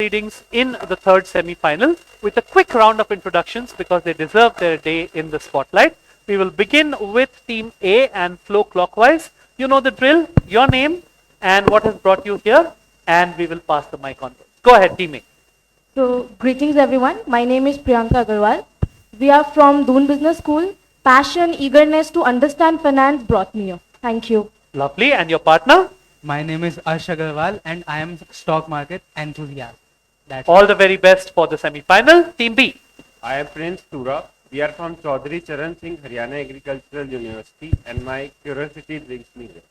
proceedings in the third semi-final with a quick round of introductions because they deserve their day in the spotlight. We will begin with Team A and flow clockwise. You know the drill, your name and what has brought you here, and we will pass the mic on. Go ahead, Team A. So, greetings everyone. My name is Priyanka Agarwal. We are from Doon Business School. Passion, eagerness to understand finance brought me here. Thank you. Lovely. And your partner? My name is Arsh Agarwal and I am stock market enthusiast. That's all the very best for the semi-final. Team B. I am Prince Tura. We are from Chaudhary Charan Singh Haryana Agricultural University and my curiosity brings me here.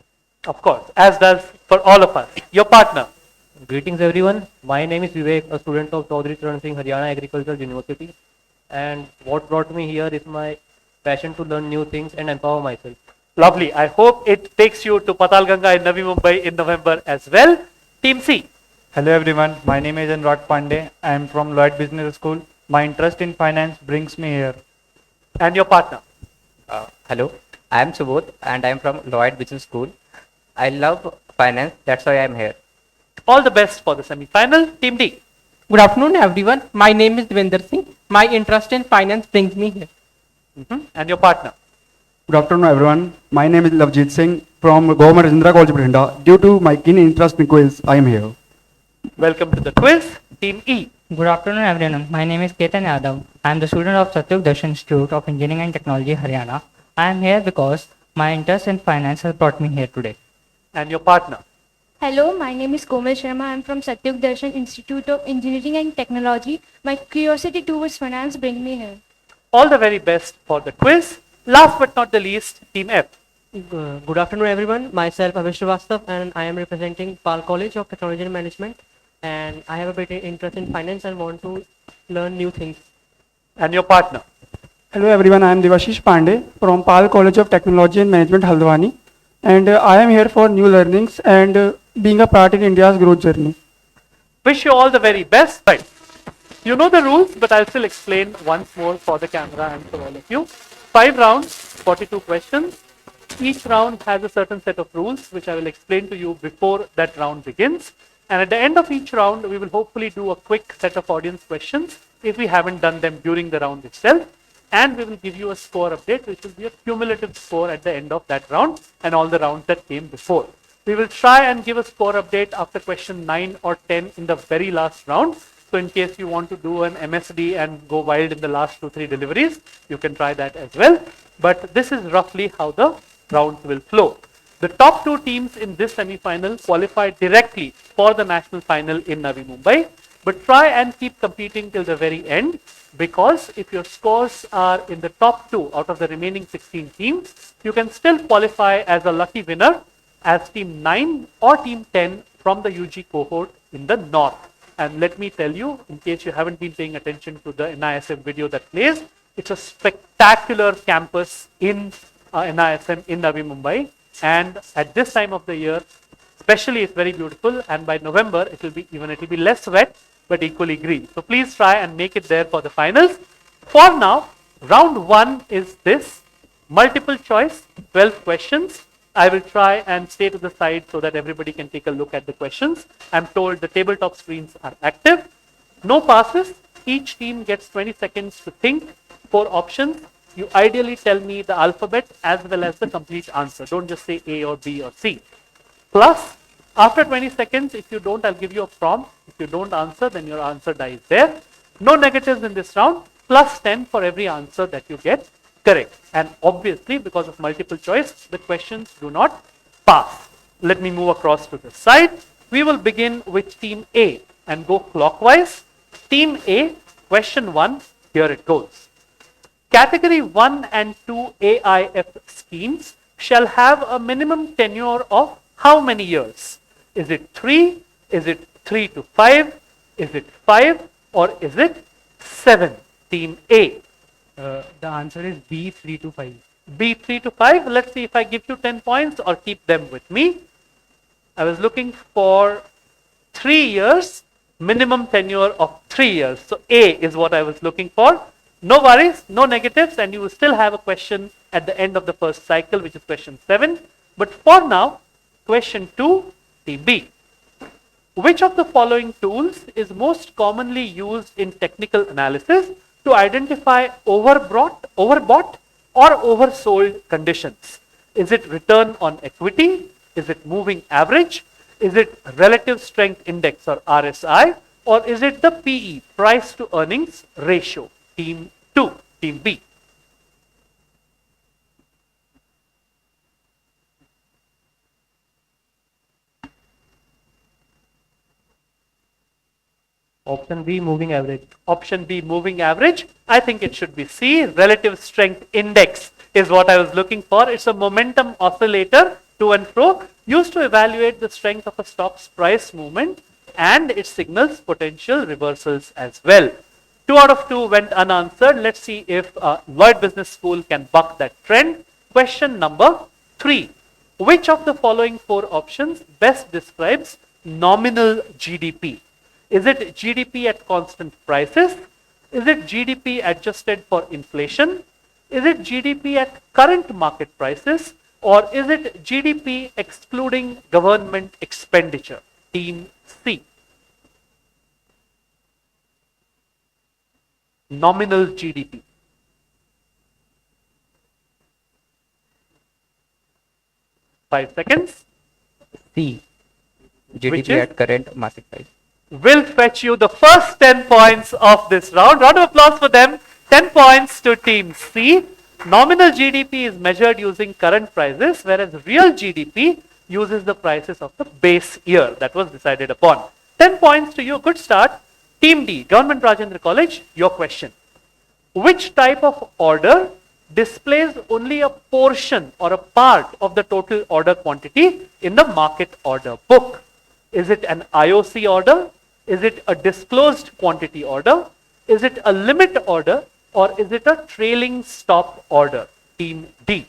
Of course, as does for all of us. Your partner. Greetings everyone. My name is Vivek, a student of Chaudhary Charan Singh Haryana Agricultural University. And what brought me here is my passion to learn new things and empower myself. Lovely. I hope it takes you to Patalganga in Navi Mumbai in November as well. Team C. Hello everyone, my name is Anurag Pandey. I am from Lloyd Business School. My interest in finance brings me here. And your partner? Hello, I am Subodh and I am from Lloyd Business School. I love finance, that's why I am here. All the best for the semi-final. Team D. Good afternoon everyone. My name is Devinder Singh. My interest in finance brings me here. And your partner? Good afternoon everyone. My name is Lavjit Singh from Government Rajendra College, Bhatinda. Due to my keen interest in quiz, I am here. Welcome to the quiz. Team E. Good afternoon everyone. My name is Ketan Yadav. I am the student of Satyug Darshan Institute of Engineering and Technology, Haryana. I am here because my interest in finance has brought me here today. And your partner? Hello, my name is Komal Sharma. I am from Satyug Darshan Institute of Engineering and Technology. My curiosity towards finance brings me here. All the very best for the quiz. Last but not the least, Team F. Good afternoon everyone. Myself Abhish Srivastava and I am representing Pal College of Technology and Management, and I have a bit of interest in finance and want to learn new things. And your partner? Hello everyone, I am Devashish Pandey from Pal College of Technology and Management, Haldwani, and I am here for new learnings and being a part in India's growth journey. Wish you all the very best. Right. You know the rules, but I'll still explain once more for the camera and for all of you. 5 rounds, 42 questions. Each round has a certain set of rules, which I will explain to you before that round begins. And at the end of each round, we will hopefully do a quick set of audience questions if we haven't done them during the round itself. And we will give you a score update, which will be a cumulative score at the end of that round and all the rounds that came before. We will try and give a score update after question 9 or 10 in the very last round. So in case you want to do an MSD and go wild in the last 2-3 deliveries, you can try that as well. But this is roughly how the rounds will flow. The top 2 teams in this semi-final qualify directly for the national final in Navi Mumbai. But try and keep competing till the very end, because if your scores are in the top 2 out of the remaining 16 teams, you can still qualify as a lucky winner as team 9 or team 10 from the UG cohort in the north. And let me tell you, in case you haven't been paying attention to the NISM video that plays, it's a spectacular campus in NISM in Navi Mumbai. And at this time of the year, especially, it's very beautiful. And by November, it will be less wet, but equally green. So please try and make it there for the finals. For now, round 1 is this multiple choice, 12 questions. I will try and stay to the side so that everybody can take a look at the questions. I'm told the tabletop screens are active. No passes. Each team gets 20 seconds to think. 4 options. You ideally tell me the alphabet as well as the complete answer. Don't just say A or B or C. Plus, after 20 seconds, if you don't, I'll give you a prompt. If you don't answer, then your answer dies there. No negatives in this round. Plus 10 for every answer that you get correct. And obviously, because of multiple choice, the questions do not pass. Let me move across to the side. We will begin with team A and go clockwise. Team A, question 1, here it goes. Category 1 and 2 AIF schemes shall have a minimum tenure of how many years? Is it 3? Is it 3 to 5? Is it 5? Or is it 7? Team A. The answer is B, 3 to 5. B, 3 to 5. Let's see if I give you 10 points or keep them with me. I was looking for 3 years, minimum tenure of 3 years. So A is what I was looking for. No worries, no negatives, and you will still have a question at the end of the first cycle, which is question 7. But for now, question 2, Team B. Which of the following tools is most commonly used in technical analysis to identify overbought or oversold conditions? Is it return on equity? Is it moving average? Is it relative strength index or RSI? Or is it the PE, price to earnings ratio? Team 2, team B. Option B, moving average. Option B, moving average. I think it should be C, relative strength index is what I was looking for. It's a momentum oscillator to and fro used to evaluate the strength of a stock's price movement, and it signals potential reversals as well. 2 out of 2 went unanswered. Let's see if Lloyd Business School can buck that trend. Question number 3. Which of the following 4 options best describes nominal GDP? Is it GDP at constant prices? Is it GDP adjusted for inflation? Is it GDP at current market prices? Or is it GDP excluding government expenditure? Team C. Nominal GDP. Five seconds. C. Which GDP is? at current market price. Will fetch you the first 10 points of this round. Round of applause for them. 10 points to team C. Nominal GDP is measured using current prices, whereas real GDP uses the prices of the base year that was decided upon. 10 points to you. Good start. Team D, Government Rajendra College, your question. Which type of order displays only a portion or a part of the total order quantity in the market order book? Is it an IOC order? Is it a disclosed quantity order? Is it a limit order? Or is it a trailing stop order? Team D.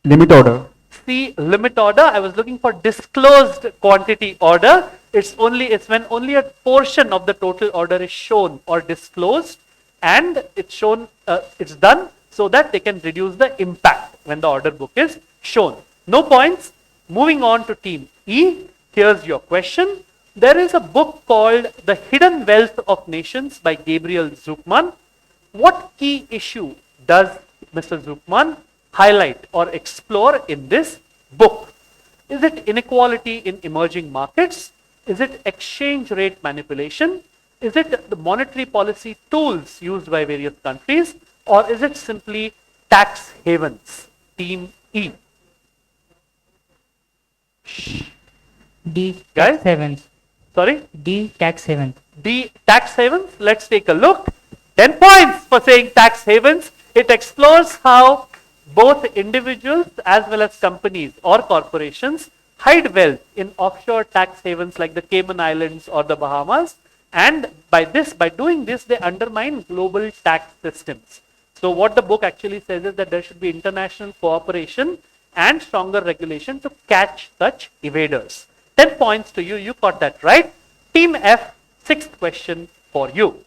Limit order. C, limit order. I was looking for disclosed quantity order. It's when only a portion of the total order is shown or disclosed, and it's shown, it's done so that they can reduce the impact when the order book is shown. No points. Moving on to team E. Here's your question. There is a book called The Hidden Wealth of Nations by Gabriel Zucman. What key issue does Mr. Zucman highlight or explore in this book? Is it inequality in emerging markets? Is it exchange rate manipulation? Is it the monetary policy tools used by various countries? Or is it simply tax havens? Team E. D. Guys? Tax havens. Sorry? D. Tax havens. D. Tax havens. Let's take a look. 10 points for saying tax havens. It explores how both individuals as well as companies or corporations hide wealth in offshore tax havens like the Cayman Islands or the Bahamas. And by doing this, they undermine global tax systems. So what the book actually says is that there should be international cooperation and stronger regulation to catch such evaders. 10 points to you. You got that right. Team F, 6th question for you.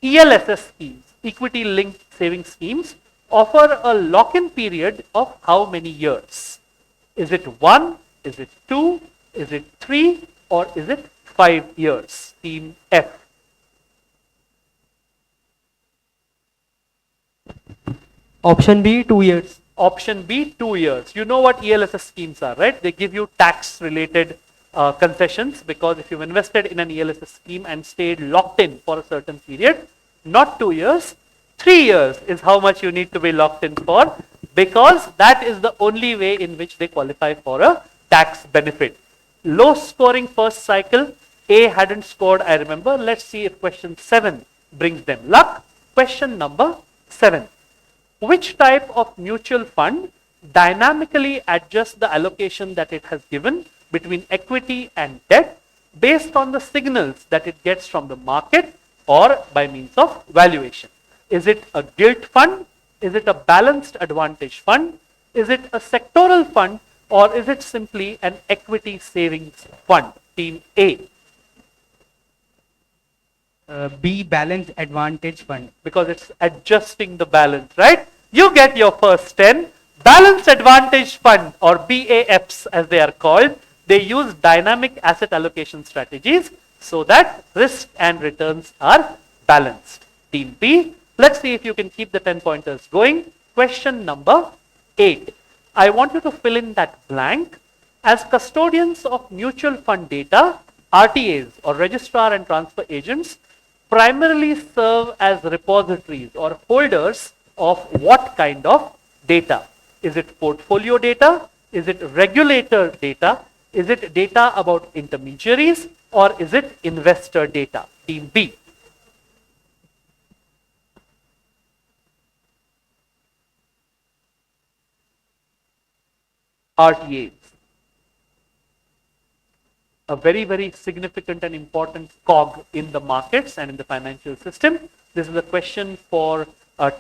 ELSS schemes, equity linked saving schemes, offer a lock-in period of how many years? Is it 1? Is it 2? Is it 3? Or is it 5 years? Team F. Option B, 2 years. Option B, 2 years. You know what ELSS schemes are, right? They give you tax related concessions, because if you've invested in an ELSS scheme and stayed locked in for a certain period, not 2 years, 3 years is how much you need to be locked in for, because that is the only way in which they qualify for a tax benefit. Low scoring first cycle, A hadn't scored, I remember. Let's see if question 7 brings them luck. Question number 7. Which type of mutual fund dynamically adjusts the allocation that it has given between equity and debt based on the signals that it gets from the market or by means of valuation? Is it a gilt fund? Is it a balanced advantage fund? Is it a sectoral fund? Or is it simply an equity savings fund? Team A. B, balanced advantage fund. Because it's adjusting the balance, right? You get your first 10. Balanced Advantage Fund or BAFs as they are called, they use dynamic asset allocation strategies so that risk and returns are balanced. Team B, let's see if you can keep the 10 pointers going. Question number 8. I want you to fill in that blank. As custodians of mutual fund data, RTAs or registrar and transfer agents primarily serve as repositories or holders of what kind of data? Is it portfolio data? Is it regulator data? Is it data about intermediaries? Or is it investor data? Team B. RTAs. A very, very significant and important cog in the markets and in the financial system. This is a question for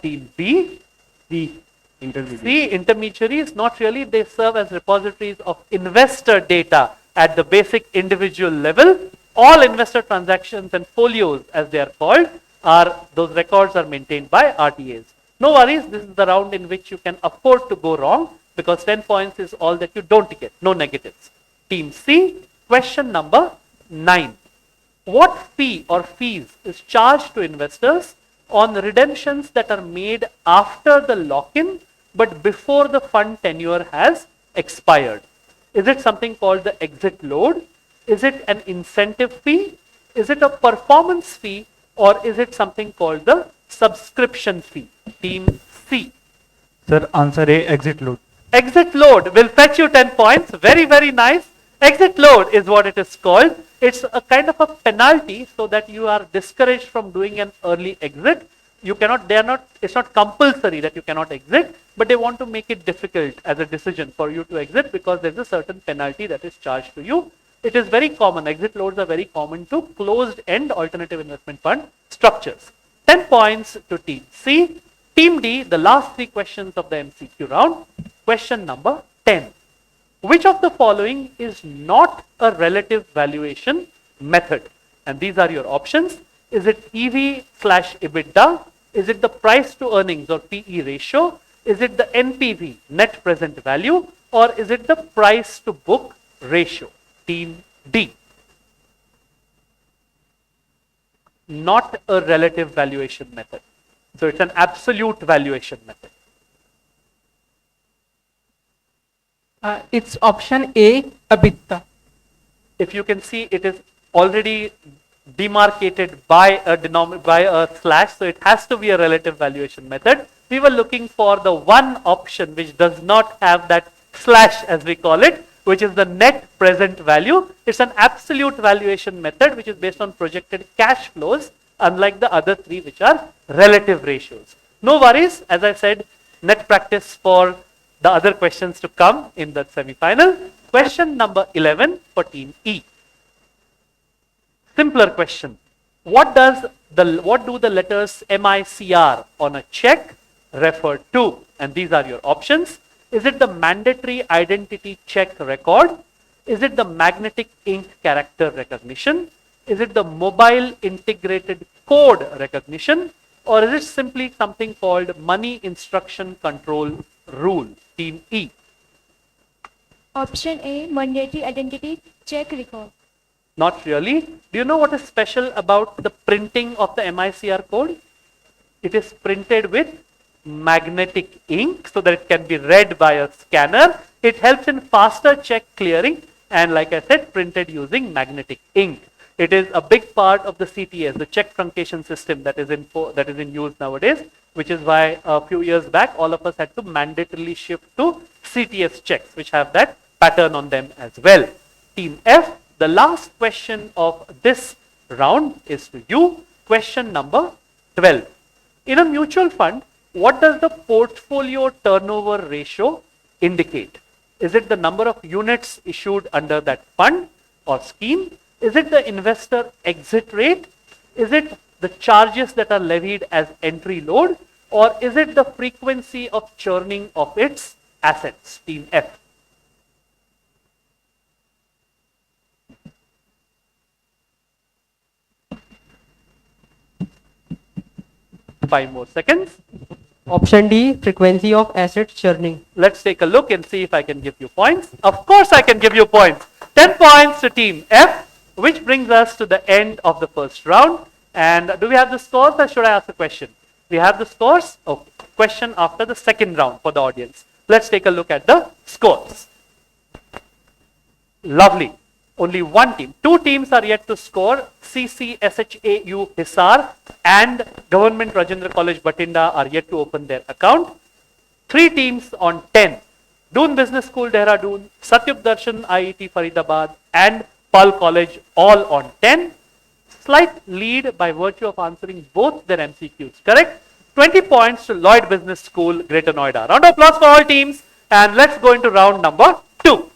Team B. The intermediaries, not really. They serve as repositories of investor data at the basic individual level. All investor transactions and folios, as they are called, those records are maintained by RTAs. No worries, this is the round in which you can afford to go wrong because 10 points is all that you don't get, no negatives. Team C, question number 9. What fee or fees is charged to investors on redemptions that are made after the lock-in but before the fund tenure has expired? Is it something called the exit load? Is it an incentive fee? Is it a performance fee? Or is it something called the subscription fee? Team C. Sir, answer A, exit load. Exit load will fetch you 10 points. Very, very nice. Exit load is what it is called. It's a kind of a penalty so that you are discouraged from doing an early exit. You cannot, it's not compulsory that you cannot exit, but they want to make it difficult as a decision for you to exit because there's a certain penalty that is charged to you. It is very common. Exit loads are very common to closed-end alternative investment fund structures. 10 points to Team C. Team D, the last 3 questions of the MCQ round. Question number 10. Which of the following is not a relative valuation method? And these are your options. Is it EV/EBITDA? Is it the price to earnings or PE ratio? Is it the NPV, net present value? Or is it the price to book ratio? Team D. Not a relative valuation method. So it's an absolute valuation method. It's option A, EBITDA. If you can see, it is already demarcated by a slash, so it has to be a relative valuation method. We were looking for the one option which does not have that slash, as we call it, which is the net present value. It's an absolute valuation method which is based on projected cash flows, unlike the other 3 which are relative ratios. No worries, as I said, net practice for the other questions to come in the semi-final. Question number 11 for Team E. Simpler question. What do the letters MICR on a check refer to? And these are your options. Is it the mandatory identity check record? Is it the magnetic ink character recognition? Is it the mobile integrated code recognition? Or is it simply something called money instruction control rule? Team E. Option A, mandatory identity check record. Not really. Do you know what is special about the printing of the MICR code? It is printed with magnetic ink so that it can be read by a scanner. It helps in faster check clearing and, like I said, printed using magnetic ink. It is a big part of the CTS, the check truncation system that is in use nowadays, which is why a few years back all of us had to mandatorily shift to CTS checks, which have that pattern on them as well. Team F, the last question of this round is to you. Question number 12. In a mutual fund, what does the portfolio turnover ratio indicate? Is it the number of units issued under that fund or scheme? Is it the investor exit rate? Is it the charges that are levied as entry load? Or is it the frequency of churning of its assets? Team F. Five more seconds. Option D, frequency of asset churning. Let's take a look and see if I can give you points. Of course I can give you points. 10 points to team F, which brings us to the end of the first round. And do we have the scores or should I ask a question? We have the scores. Okay. Question after the second round for the audience. Let's take a look at the scores. Lovely. Only one team. Two teams are yet to score. CCSHAU Hisar and Government Rajendra College Batinda are yet to open their account. Three teams on 10. Doon Business School Dehradun, Satyuk Darshan IIT Faridabad and Pal College all on 10. Slight lead by virtue of answering both their MCQs. Correct? 20 points to Lloyd Business School, Greater Noida. Round of applause for all teams. And let's go into round number 2.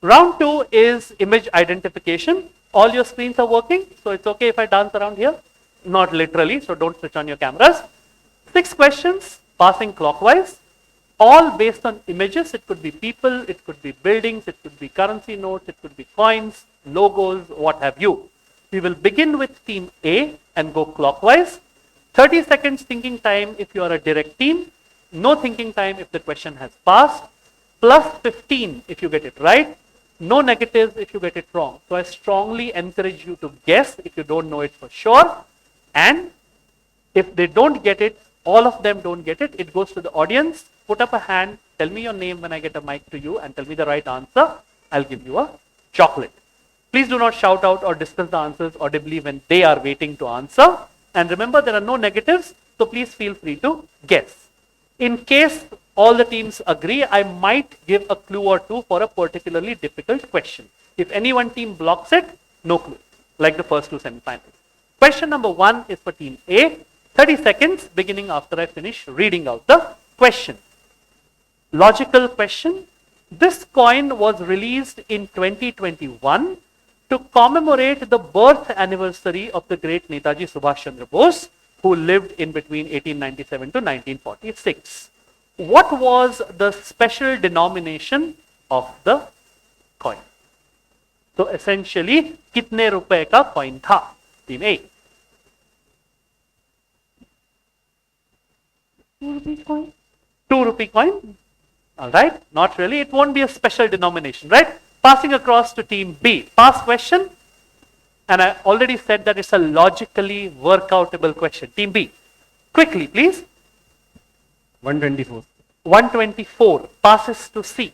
Round 2 is image identification. All your screens are working, so it's okay if I dance around here. Not literally, so don't switch on your cameras. 6 questions, passing clockwise, all based on images. It could be people, it could be buildings, it could be currency notes, it could be coins, logos, what have you. We will begin with team A and go clockwise. 30 seconds thinking time if you are a direct team. No thinking time if the question has passed. Plus 15 if you get it right. No negatives if you get it wrong. So I strongly encourage you to guess if you don't know it for sure. And if they don't get it, all of them don't get it, it goes to the audience. Put up a hand, tell me your name when I get a mic to you and tell me the right answer. I'll give you a chocolate. Please do not shout out or discuss the answers audibly when they are waiting to answer. And remember, there are no negatives, so please feel free to guess. In case all the teams agree, I might give a clue or two for a particularly difficult question. If any one team blocks it, no clue, like the first two semifinals. Question number 1 is for team A. 30 seconds beginning after I finish reading out the question. Logical question. This coin was released in 2021 to commemorate the birth anniversary of the great Netaji Subhash Chandra Bose, who lived in between 1897 to 1946. What was the special denomination of the coin? So essentially, kitne rupaye ka coin tha? Team A. 2 rupees coin? 2 rupee coin? Alright, not really. It won't be a special denomination, right? Passing across to team B. Past question. And I already said that it's a logically workoutable question. Team B. Quickly, please. 124. 124 passes to C.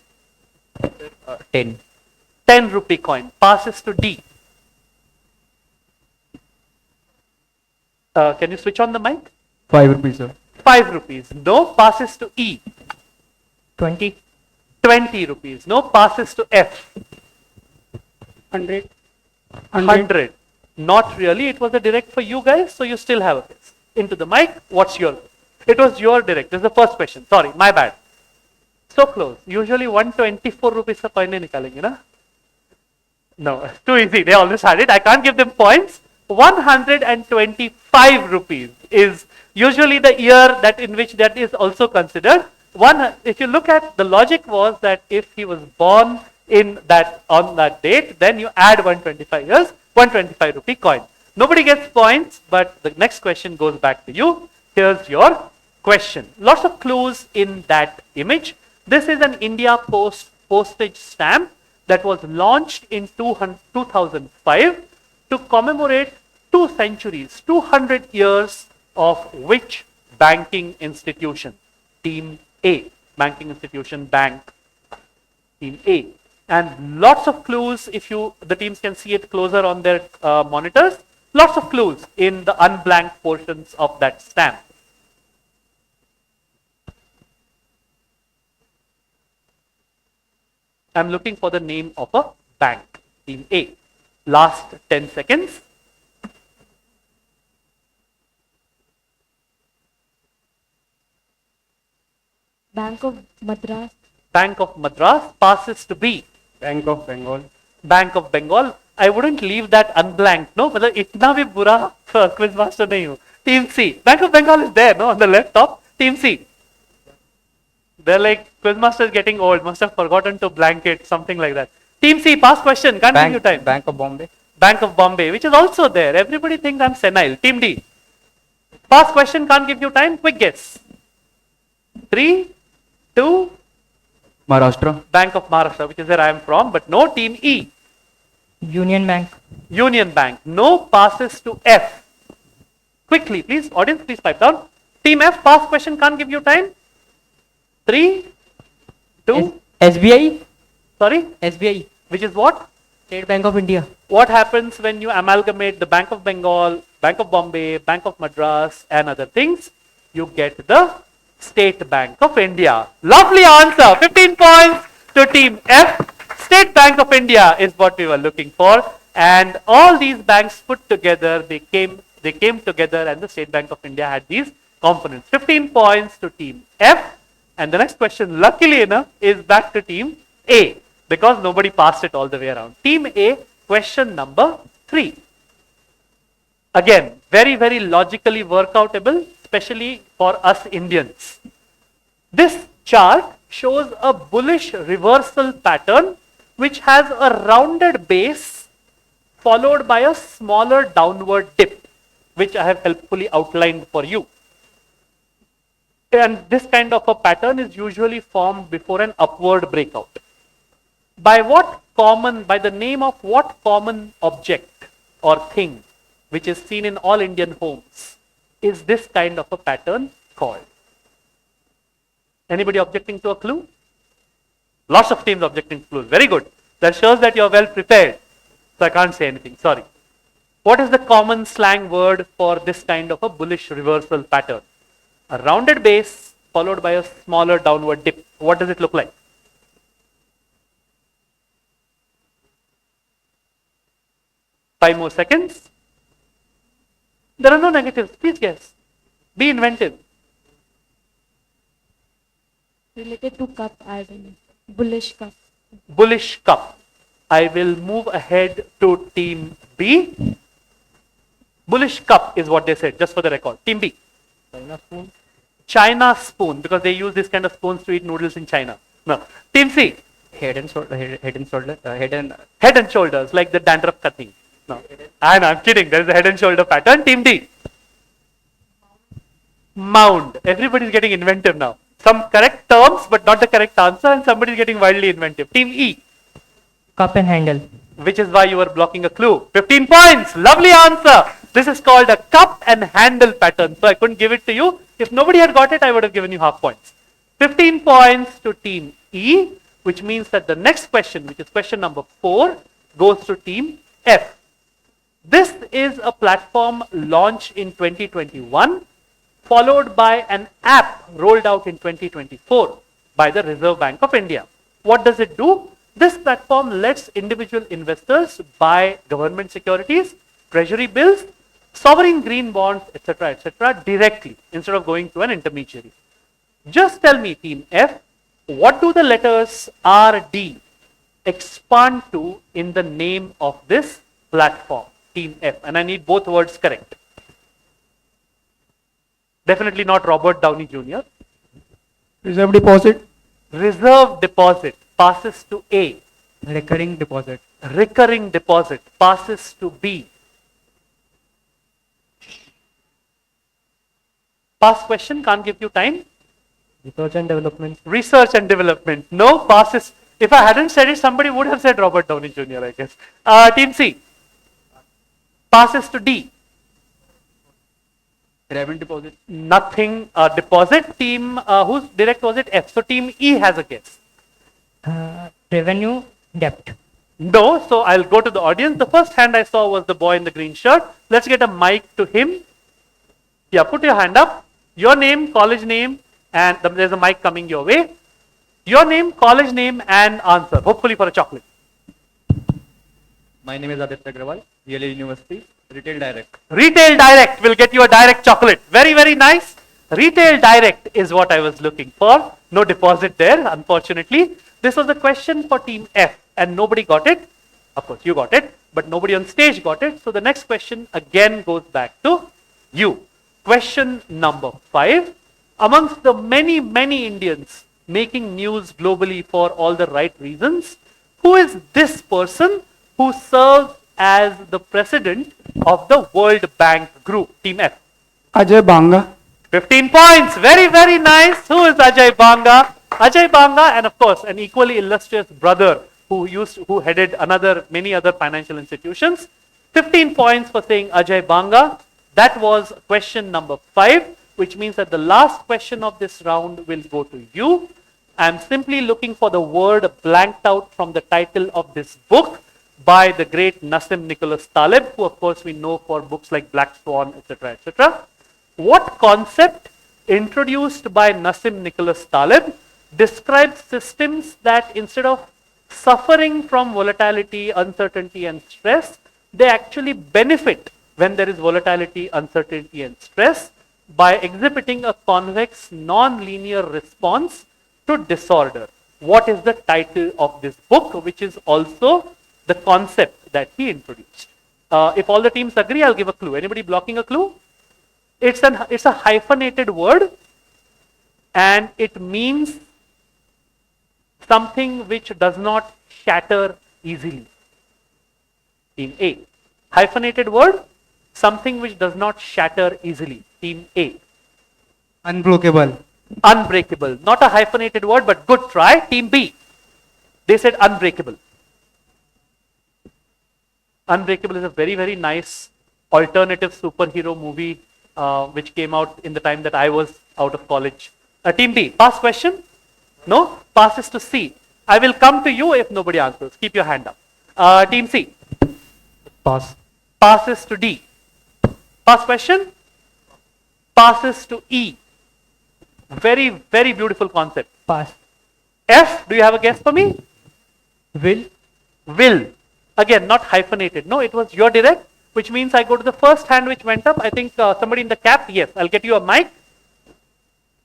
10. 10 rupee coin passes to D. Can you switch on the mic? 5 rupees, sir. 5 rupees. No, passes to E. 20. 20 rupees. No, passes to F. 100. 100. Not really. It was a direct for you guys, so you still have a guess. Into the mic. What's your? It was your direct. This is the first question. Sorry, my bad. So close. Usually 124 rupees ka coin nikalenge, na? No, too easy. They always had it. I can't give them points. 125 rupees is usually the year that in which that is also considered. If you look at the logic was that if he was born in that on that date, then you add 125 years, 125 rupee coin. Nobody gets points, but the next question goes back to you. Here's your question. Lots of clues in that image. This is an India Post postage stamp that was launched in 2005 to commemorate 2 centuries, 200 years of which banking institution? Team A. Banking institution, bank. Team A. And lots of clues, if the teams can see it closer on their monitors, lots of clues in the unblanked portions of that stamp. I'm looking for the name of a bank. Team A. Last 10 seconds. Bank of Madras. Bank of Madras passes to B. Bank of Bengal. Bank of Bengal. I wouldn't leave that unblanked. No, मतलब इतना भी बुरा quiz master नहीं हूँ. Team C. Bank of Bengal is there, no, on the left top. Team C. They're like, Quizmaster is getting old, must have forgotten to blanket, something like that. Team C, past question, can't give you time. Bank of Bombay. Bank of Bombay, which is also there. Everybody thinks I'm senile. Team D. Past question, can't give you time. Quick guess. 3, 2, Maharashtra. Bank of Maharashtra, which is where I am from, but no. Team E. Union Bank. Union Bank. No. Passes to F. Quickly, please. Audience, please pipe down. Team F, past question, can't give you time. 3, 2. SBI. Sorry? SBI. Which is what? State Bank of India. What happens when you amalgamate the Bank of Bengal, Bank of Bombay, Bank of Madras, and other things? You get the State Bank of India. Lovely answer. 15 points to Team F. State Bank of India is what we were looking for. And all these banks put together, they came together, and the State Bank of India had these components. 15 points to Team F. And the next question, luckily enough, is back to Team A, because nobody passed it all the way around. Team A, question number 3. Again, very, very logically workoutable, especially for us Indians. This chart shows a bullish reversal pattern which has a rounded base followed by a smaller downward dip, which I have helpfully outlined for you. And this kind of a pattern is usually formed before an upward breakout. By the name of what common object or thing which is seen in all Indian homes is this kind of a pattern called? Anybody objecting to a clue? Lots of teams objecting to clues. Very good. That shows that you're well prepared. So I can't say anything. Sorry. What is the common slang word for this kind of a bullish reversal pattern? A rounded base followed by a smaller downward dip. What does it look like? Five more seconds. There are no negatives. Please guess. Be inventive. Related to cup, I believe. Bullish cup. Bullish cup. I will move ahead to Team B. Bullish cup is what they said, just for the record. Team B. China spoon. China spoon, because they use this kind of spoons to eat noodles in China. No. Team C. Head and shoulders, like the dandruff cutting. No. I'm kidding. There is a head and shoulder pattern. Team D. Mound. Everybody is getting inventive now. Some correct terms, but not the correct answer, and somebody is getting wildly inventive. Team E. Cup and handle. Which is why you were blocking a clue. 15 points. Lovely answer. This is called a cup and handle pattern. So I couldn't give it to you. If nobody had got it, I would have given you half points. 15 points to Team E, which means that the next question, which is question number 4, goes to Team F. This is a platform launched in 2021, followed by an app rolled out in 2024 by the Reserve Bank of India. What does it do? This platform lets individual investors buy government securities, treasury bills, sovereign green bonds, etc., directly instead of going through an intermediary. Just tell me, Team F, what do the letters RD expand to in the name of this platform? Team F. And I need both words correct. Definitely not Robert Downey Jr. Reserve deposit. Reserve deposit passes to A. Recurring deposit. Recurring deposit passes to B. Past question, can't give you time. Research and development. Research and development. No, passes. If I hadn't said it, somebody would have said Robert Downey Jr., I guess. Team C. Passes to D. Revenue deposit. Nothing. Deposit. Team, whose direct was it? F. So Team E has a guess. Revenue debt. No, so I'll go to the audience. The first hand I saw was the boy in the green shirt. Let's get a mic to him. Yeah, put your hand up. Your name, college name, and there's a mic coming your way. Your name, college name, and answer. Hopefully for a chocolate. My name is Aditya Agrawal, Yale University, Retail Direct. Retail Direct will get you a direct chocolate. Very, very nice. Retail Direct is what I was looking for. No deposit there, unfortunately. This was a question for Team F, and nobody got it. Of course, you got it, but nobody on stage got it. So the next question again goes back to you. Question number 5. Amongst the many, many Indians making news globally for all the right reasons, who is this person who serves as the president of the World Bank Group? Team F. Ajay Banga. 15 points. Very, very nice. Who is Ajay Banga? Ajay Banga, and of course, an equally illustrious brother who headed many other financial institutions. 15 points for saying Ajay Banga. That was question number 5, which means that the last question of this round will go to you. I'm simply looking for the word blanked out from the title of this book by the great Nassim Nicholas Taleb, who of course we know for books like Black Swan, etc., etc. What concept introduced by Nassim Nicholas Taleb describes systems that instead of suffering from volatility, uncertainty and stress, they actually benefit when there is volatility, uncertainty and stress by exhibiting a convex non-linear response to disorder. What is the title of this book, which is also the concept that he introduced? If all the teams agree, I'll give a clue. Anybody blocking a clue? It's a hyphenated word and it means something which does not shatter easily. Team A. Hyphenated word, something which does not shatter easily. Team A. Unbreakable. Unbreakable. Not a hyphenated word, but good try. Team B. They said unbreakable. Unbreakable is a very, very nice alternative superhero movie which came out in the time that I was out of college. Team B, pass question? No? Passes to C. I will come to you if nobody answers. Keep your hand up. Team C. Pass. Passes to D. Pass question? Passes to E. Very, very beautiful concept. Pass. F, do you have a guess for me? Will. Will. Again, not hyphenated. No, it was your direct, which means I go to the first hand which went up. I think somebody in the cap. Yes, I'll get you a mic.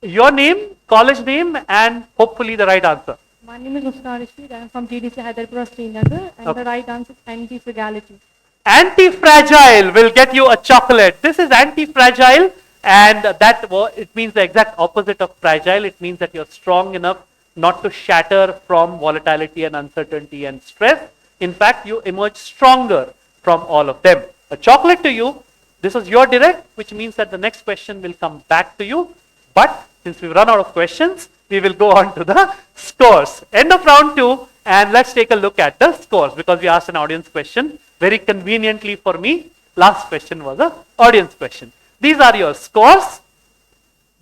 Your name, college name, and hopefully the right answer. My name is Muskan Rashid. I am from GDC Hyderabad, Srinagar, and the right answer is anti-fragility. Anti-fragile will get you a chocolate. This is anti-fragile, and it means the exact opposite of fragile. It means that you're strong enough not to shatter from volatility and uncertainty and stress. In fact, you emerge stronger from all of them. A chocolate to you. This is your direct, which means that the next question will come back to you. But since we've run out of questions, we will go on to the scores. End of round 2, and let's take a look at the scores because we asked an audience question. Very conveniently for me, last question was an audience question. These are your scores.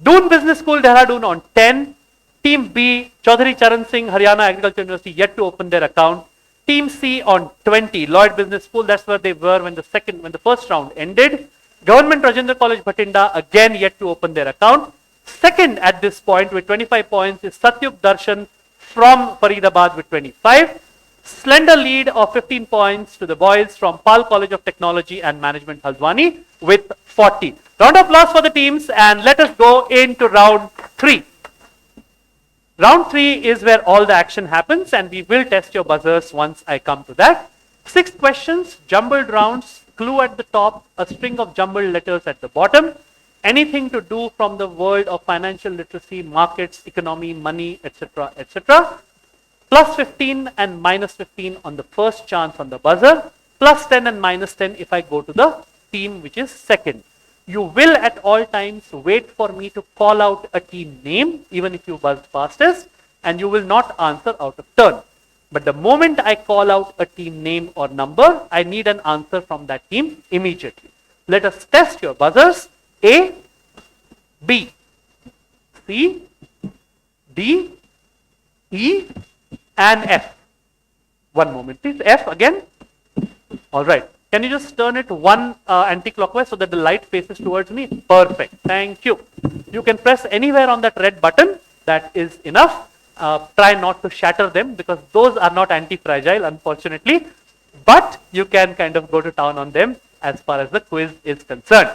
Doon Business School, Dehradun on 10. Team B, Chaudhary Charan Singh, Haryana Agricultural University, yet to open their account. Team C on 20, Lloyd Business School, that's where they were when the first round ended. Government Rajendra College, Bhatinda, again yet to open their account. Second at this point with 25 points is Satyug Darshan from Faridabad with 25. Slender lead of 15 points to the boys from Pal College of Technology and Management, Haldwani with 40. Round of applause for the teams, and let us go into round 3. Round 3 is where all the action happens, and we will test your buzzers once I come to that. 6 questions, jumbled rounds, clue at the top, a string of jumbled letters at the bottom. Anything to do from the world of financial literacy, markets, economy, money, etc., etc. Plus 15 and minus 15 on the first chance on the buzzer. Plus 10 and minus 10 if I go to the team which is second. You will at all times wait for me to call out a team name, even if you buzzed fastest, and you will not answer out of turn. But the moment I call out a team name or number, I need an answer from that team immediately. Let us test your buzzers. A, B, C, D, E, and F. One moment, please. F again. All right. Can you just turn it one anti-clockwise so that the light faces towards me? Perfect. Thank you. You can press anywhere on that red button. That is enough. Try not to shatter them because those are not anti-fragile, unfortunately. But you can kind of go to town on them as far as the quiz is concerned.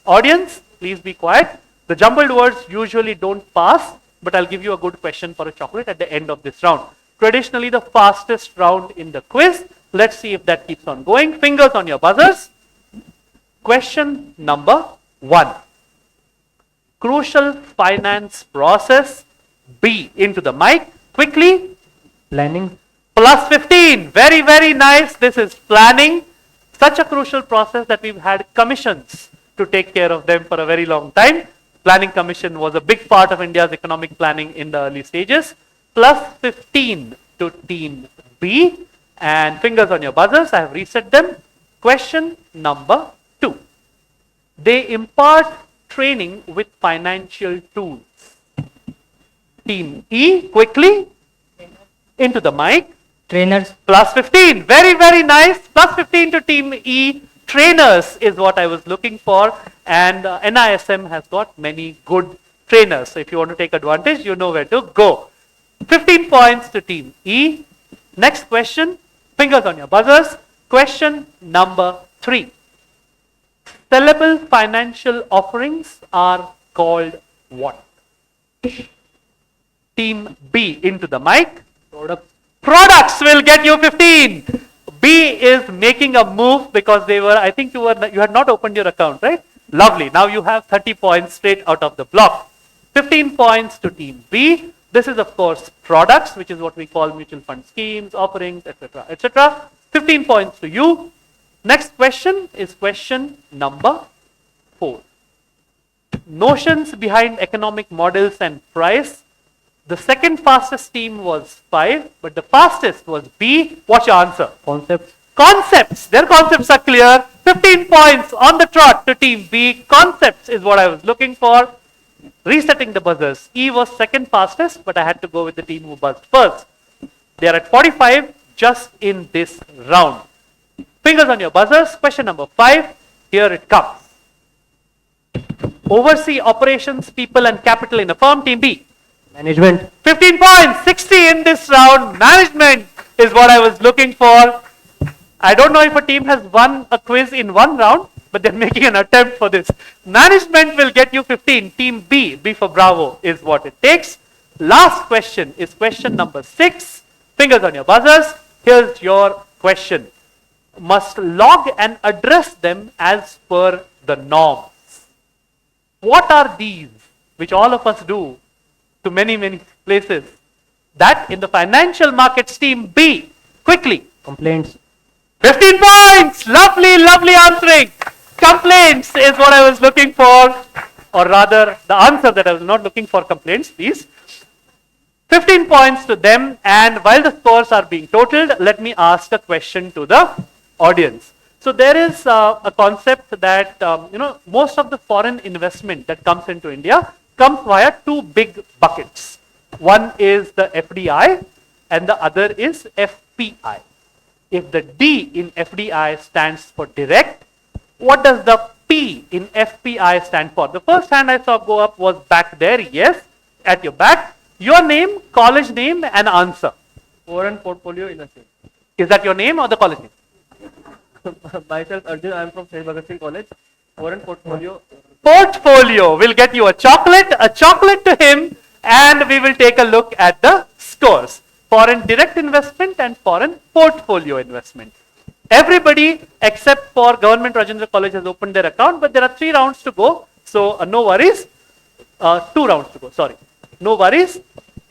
Audience, please be quiet. The jumbled words usually don't pass, but I'll give you a good question for a chocolate at the end of this round. Traditionally, the fastest round in the quiz. Let's see if that keeps on going. Fingers on your buzzers. Question number 1. Crucial finance process. B, into the mic. Quickly. Planning. Plus 15. Very, very nice. This is planning. Such a crucial process that we've had commissions to take care of them for a very long time. Planning Commission was a big part of India's economic planning in the early stages. Plus 15 to team B. And fingers on your buzzers, I have reset them. Question number 2. They impart training with financial tools. Team E, quickly, into the mic. Trainers. Plus 15, very, very nice. Plus 15 to team E. Trainers is what I was looking for, and NISM has got many good trainers. So if you want to take advantage, you know where to go. 15 points to team E. Next question, fingers on your buzzers. Question number 3. Sellable financial offerings are called what? Team B, into the mic. Products will get you 15. B is making a move because they were, I think you had not opened your account, right? Lovely. Now you have 30 points straight out of the block. 15 points to team B. This is of course products, which is what we call mutual fund schemes, offerings, etc., etc. 15 points to you. Next question is question number 4. Notions behind economic models and price. The second fastest team was 5, but the fastest was B. What's your answer? Concepts. Concepts. Their concepts are clear. 15 points on the trot to team B. Concepts is what I was looking for. Resetting the buzzers. E was second fastest, but I had to go with the team who buzzed first. They are at 45 just in this round. Fingers on your buzzers. Question number 5. Here it comes. Oversee operations, people and capital in a firm. Team B. Management. 15 points, 60 in this round. Management is what I was looking for. I don't know if a team has won a quiz in one round, but they're making an attempt for this. Management will get you 15. Team B, B for Bravo, is what it takes. Last question is question number 6. Fingers on your buzzers. Here's your question. Must log and address them as per the norms. What are these, which all of us do to many, many places? That in the financial markets, team B, quickly. Complaints. 15 points! Lovely, lovely answering. Complaints is what I was looking for, or rather the answer that I was not looking for. Complaints, please. 15 points to them, and while the scores are being totaled, let me ask a question to the audience. So there is a concept that, most of the foreign investment that comes into India comes via 2 big buckets. One is the FDI and the other is FPI. If the D in FDI stands for direct, what does the P in FPI stand for? The first hand I saw go up was back there, yes, at your back. Your name, college name and answer. Foreign portfolio in a state. Is that your name or the college name? Myself, Arjun, I am from St. Bhagat Singh College. Foreign portfolio. Portfolio will get you a chocolate to him, and we will take a look at the scores. Foreign direct investment and foreign portfolio investment. Everybody except for Government Rajendra College has opened their account, but there are 3 rounds to go. So no worries. 2 rounds to go, sorry. No worries.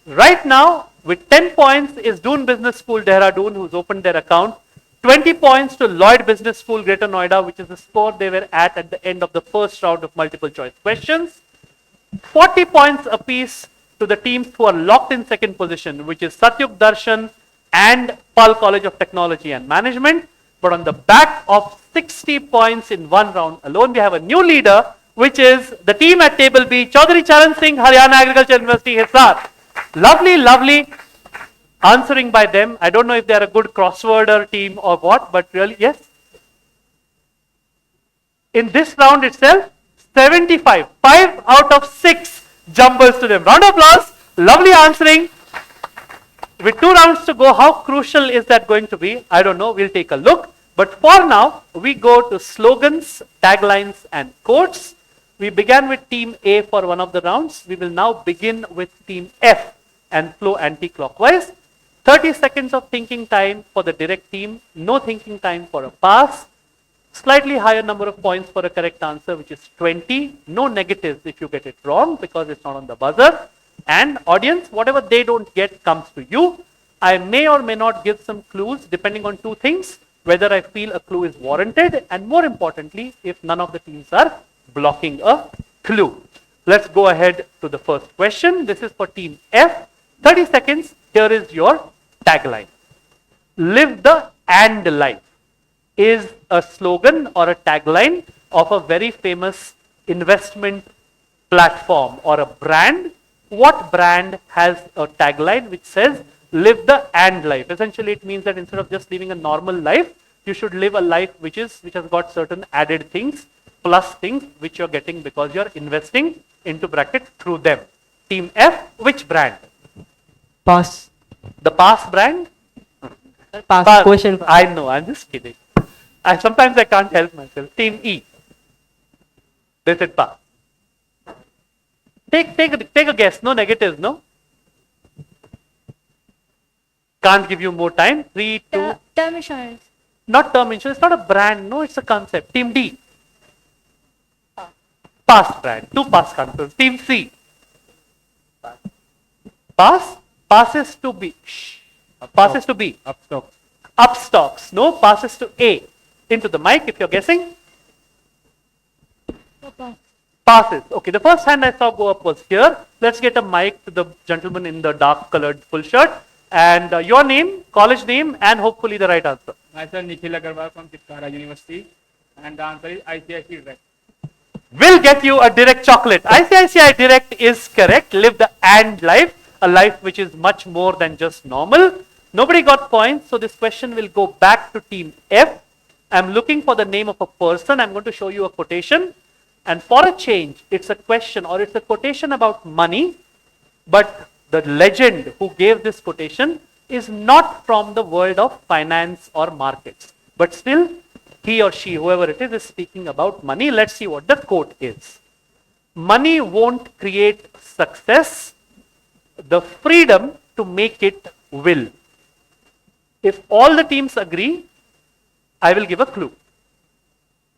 Right now, with 10 points is Doon Business School, Dehradun, who's opened their account. 20 points to Lloyd Business School, Greater Noida, which is the score they were at the end of the first round of multiple choice questions. 40 points apiece to the teams who are locked in second position, which is Satyug Darshan and Pal College of Technology and Management. But on the back of 60 points in one round alone, we have a new leader, which is the team at table B, Chaudhary Charan Singh, Haryana Agriculture University, Hisar. Lovely, lovely answering by them. I don't know if they're a good crossworder team or what, but really, yes. In this round itself, 75, 5 out of 6 jumbles to them. Round of applause. Lovely answering. With 2 rounds to go, how crucial is that going to be? I don't know. We'll take a look. But for now, we go to slogans, taglines, and quotes. We began with team A for one of the rounds. We will now begin with team F and flow anti-clockwise. 30 seconds of thinking time for the direct team. No thinking time for a pass. Slightly higher number of points for a correct answer, which is 20. No negatives if you get it wrong because it's not on the buzzer. And audience, whatever they don't get comes to you. I may or may not give some clues depending on 2 things. Whether I feel a clue is warranted and more importantly, if none of the teams are blocking a clue. Let's go ahead to the first question. This is for team F. 30 seconds. Here is your tagline. Live the and life is a slogan or a tagline of a very famous investment platform or a brand. What brand has a tagline which says live the and life? Essentially, it means that instead of just living a normal life, you should live a life which has got certain added things plus things which you're getting because you're investing into bracket through them. Team F, which brand? Pass. The Pass brand? Pass. Question. I know, I'm just kidding. Sometimes I can't help myself. Team E. They said pass. Take a guess. No negatives, no? Can't give you more time. 3, 2. Term insurance. Not term insurance. It's not a brand. No, it's a concept. Team D. Pass brand. 2 pass confirms. Team C. Pass. Passes to B. Passes to B. Upstock. Upstocks. No, passes to A. Into the mic if you're guessing. Passes. Okay, the first hand I saw go up was here. Let's get a mic to the gentleman in the dark colored full shirt. And your name, college name, and hopefully the right answer. Myself Nikhil Agarwal from Chitkara University, and the answer is ICICI Direct. Will get you a direct chocolate. ICICI Direct is correct. Live the and life, a life which is much more than just normal. Nobody got points, so this question will go back to team F. I'm looking for the name of a person. I'm going to show you a quotation. And for a change, it's a question or it's a quotation about money, but the legend who gave this quotation is not from the world of finance or markets. But still, he or she, whoever it is speaking about money. Let's see what the quote is. Money won't create success. The freedom to make it will. If all the teams agree, I will give a clue.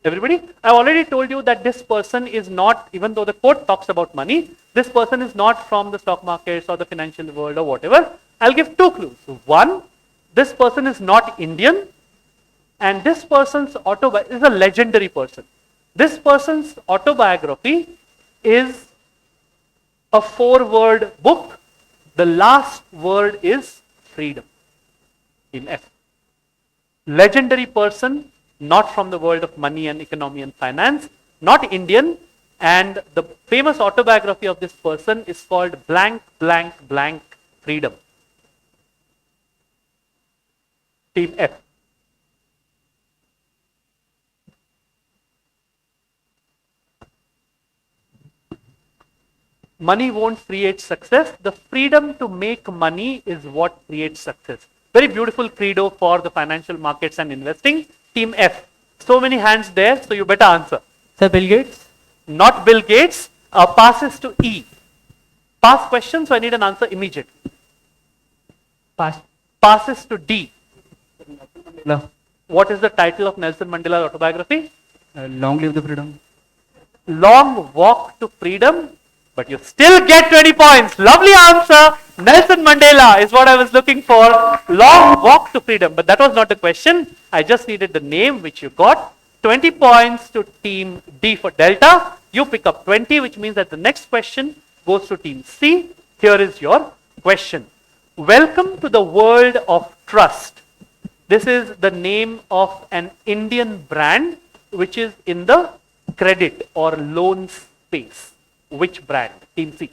Everybody, I've already told you that this person is not, even though the quote talks about money, this person is not from the stock markets or the financial world or whatever. I'll give 2 clues. 1, this person is not Indian, and this person's autobiography is a legendary person. This person's autobiography is a 4-word book. The last word is freedom. In F. Legendary person, not from the world of money and economy and finance, not Indian, and the famous autobiography of this person is called blank, blank, blank, freedom. Team F. Money won't create success. The freedom to make money is what creates success. Very beautiful credo for the financial markets and investing. Team F. So many hands there, so you better answer. Sir, Bill Gates? Not Bill Gates. Passes to E. Pass question, so I need an answer immediately. Pass. Passes to D. No. What is the title of Nelson Mandela's autobiography? Long live the freedom. Long Walk to Freedom. But you still get 20 points. Lovely answer. Nelson Mandela is what I was looking for. Long Walk to Freedom. But that was not the question. I just needed the name, which you got. 20 points to team D for Delta. You pick up 20, which means that the next question goes to team C. Here is your question. Welcome to the world of trust. This is the name of an Indian brand which is in the credit or loan space. Which brand? Team C.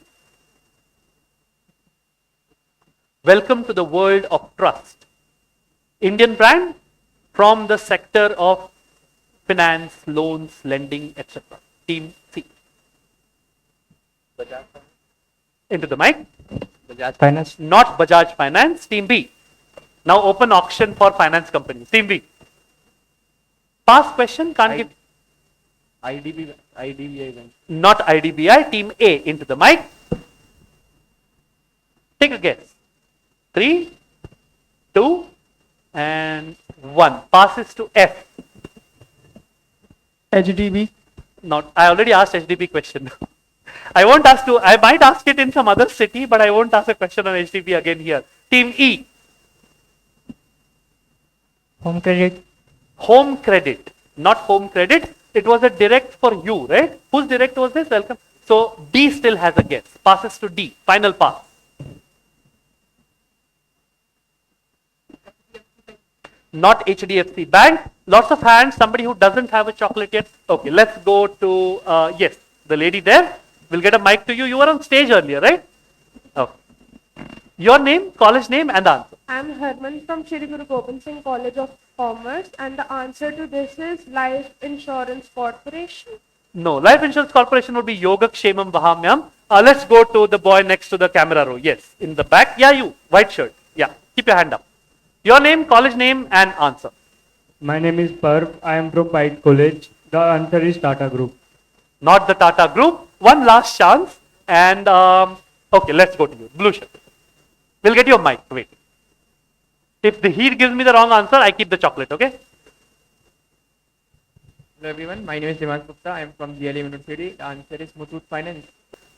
Welcome to the world of trust. Indian brand from the sector of finance, loans, lending, etc. Team C. Into the mic. Bajaj Finance. Not Bajaj Finance. Team B. Now open auction for finance companies. Team B. Past question, can't give. IDBI Bank. Not IDBI. Team A. Into the mic. Take a guess. 3, 2, and 1. Passes to F. HDB. Not. I already asked HDB question. I won't ask to. I might ask it in some other city, but I won't ask a question on HDB again here. Team E. Home credit. Home credit. Not home credit. It was a direct for you, right? Whose direct was this? Welcome. So D still has a guess. Passes to D. Final pass. Not HDFC Bank. Lots of hands. Somebody who doesn't have a chocolate yet. Okay, let's go to, yes, the lady there. We'll get a mic to you. You were on stage earlier, right? Okay. Your name, college name, and the answer. I'm Herman from Shri Guru Gobind Singh College of Commerce, and the answer to this is Life Insurance Corporation. No, Life Insurance Corporation would be Yoga Kshemam Vahamyam. Let's go to the boy next to the camera row. Yes, in the back. Yeah, you, white shirt. Yeah, keep your hand up. Your name, college name, and answer. My name is Parv. I am from Pite College. The answer is Tata Group. Not the Tata Group. One last chance. And, okay, let's go to you. Blue shirt. We'll get you a mic. Wait. If the heat gives me the wrong answer, I keep the chocolate, okay? Hello everyone, my name is Dimash Gupta. I am from GLE University. The answer is Muthoot Finance.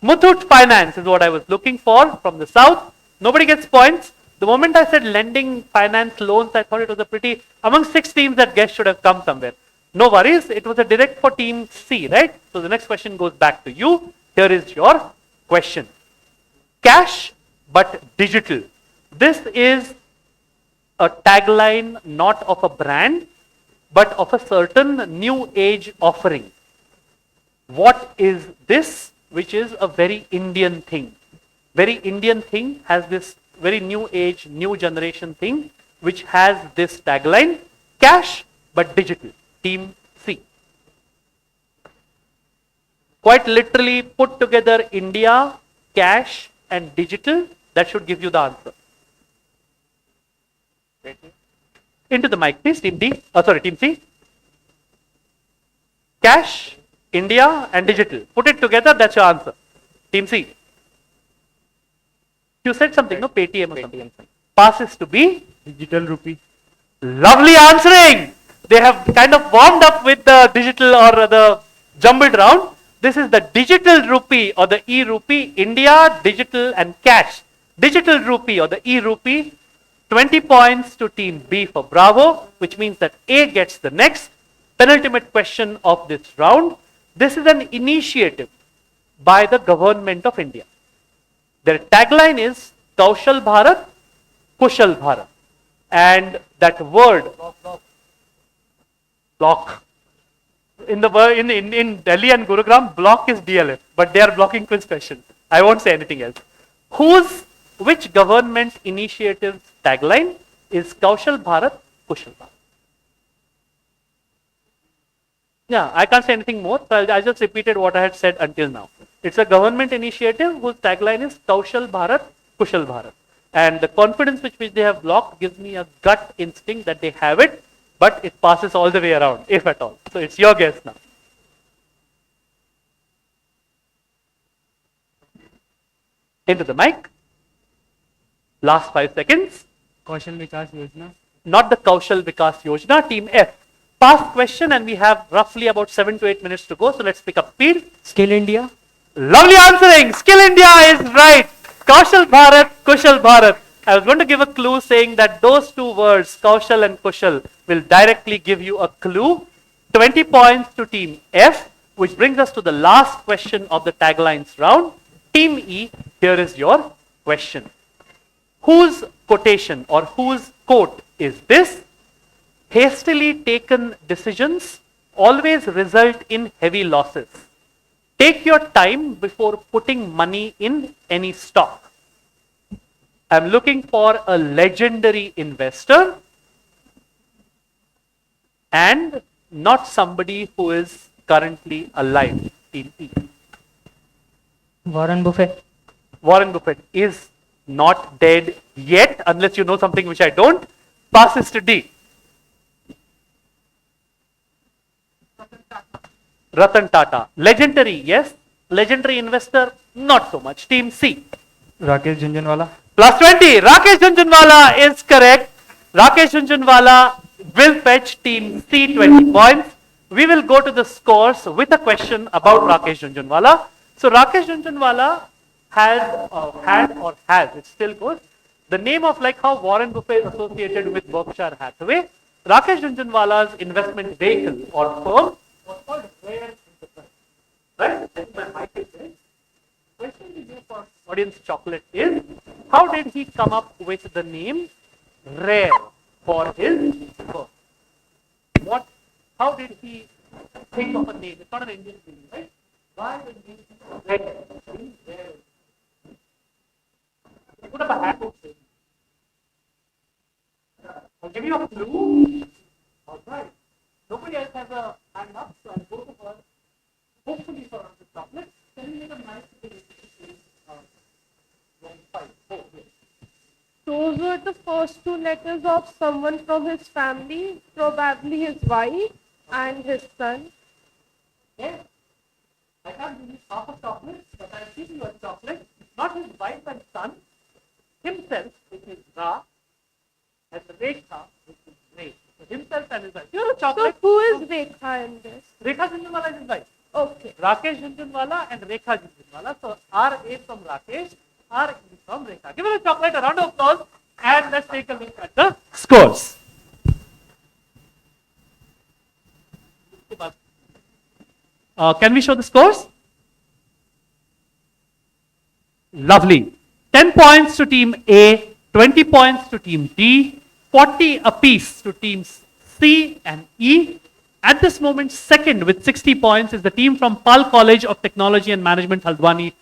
Muthoot Finance is what I was looking for from the south. Nobody gets points. The moment I said lending, finance, loans, I thought it was a pretty, among 6 teams that guess should have come somewhere. No worries, it was a direct for team C, right? So the next question goes back to you. Here is your question. Cash but digital. This is a tagline not of a brand, but of a certain new age offering. What is this? Which is a very Indian thing. Very Indian thing has this very new age, new generation thing, which has this tagline, cash but digital. Team C. Quite literally put together India, cash and digital. That should give you the answer. Into the mic, please. Team D. Team C. Cash, India, and digital. Put it together. That's your answer. Team C. You said something, no? Paytm or something. Passes to be Digital rupee. lovely answering. They have kind of warmed up with the digital or the jumbled round. This is the digital rupee or the e-rupee. India, digital, and cash. Digital rupee or the e-rupee. 20 points to team B for Bravo, which means that A gets the next penultimate question of this round. This is an initiative by the government of India. Their tagline is Kaushal Bharat, Kushal Bharat. And that word, block. In Delhi and Gurugram, block is DLF, but they are blocking quiz questions. I won't say anything else. Which government initiative's tagline is Kaushal Bharat, Kushal Bharat? Yeah, I can't say anything more. So I just repeated what I had said until now. It's a government initiative whose tagline is Kaushal Bharat, Kushal Bharat. And the confidence with which they have blocked gives me a gut instinct that they have it, but it passes all the way around, if at all. So it's your guess now. Into the mic. Last 5 seconds. Kaushal Vikas Yojana. Not the Kaushal Vikas Yojana. Team F. Past question, and we have roughly about 7 to 8 minutes to go. So let's pick up speed. Skill India. Lovely answering. Skill India is right. Kaushal Bharat, Kushal Bharat. I was going to give a clue saying that those 2 words, Kaushal and Kushal, will directly give you a clue. 20 points to Team F, which brings us to the last question of the taglines round. Team E, here is your question. Whose quotation or whose quote is this? Hastily taken decisions always result in heavy losses. Take your time before putting money in any stock. I'm looking for a legendary investor and not somebody who is currently alive. Team E. Warren Buffett. Warren Buffett is not dead yet, unless you know something which I don't. Passes to D. Ratan Tata. Legendary, yes. Legendary investor, not so much. Team C. Rakesh Jhunjhunwala. Plus 20. Rakesh Jhunjhunwala is correct. Rakesh Jhunjhunwala will fetch Team C 20 points. We will go to the scores with a question about Rakesh Jhunjhunwala. So Rakesh Jhunjhunwala has, it still goes, the name of like how Warren Buffett is associated with Berkshire Hathaway. Rakesh Jhunjhunwala's investment vehicle or firm was called Right? And my mic is there. Question to you for audience chocolate is, how did he come up with the name Rare for his book? How did he think of a name? It's not an Indian thing, right? Why the name Rare? Rare. Put up a hat. I'll give you a clue. All right. Nobody else has a hand up, so I'll go to her. Hopefully for the chocolate. Can you make a nice Those were the first two letters of someone from his family, probably his wife and his son. Yeah. I can't give you half a chocolate, but I'll give you a chocolate. Not his wife and son, himself, which is Ra, and Rekha, which is Ray. So himself and his wife. You know chocolate? So who is Rekha in this? Rekha Jhunjhunwala is his wife. Okay. Rakesh Jhunjhunwala and Rekha Jhunjhunwala. So R-A from Rakesh, R-E from Rekha. Give him a chocolate, a round of applause, and let's take a look at the scores. Can we show the scores? Lovely. 10 points to team A, 20 points to team D, 40 apiece to teams C and E. At this moment, second with 60 points is the team from Pal College of Technology and Management, Haldwani,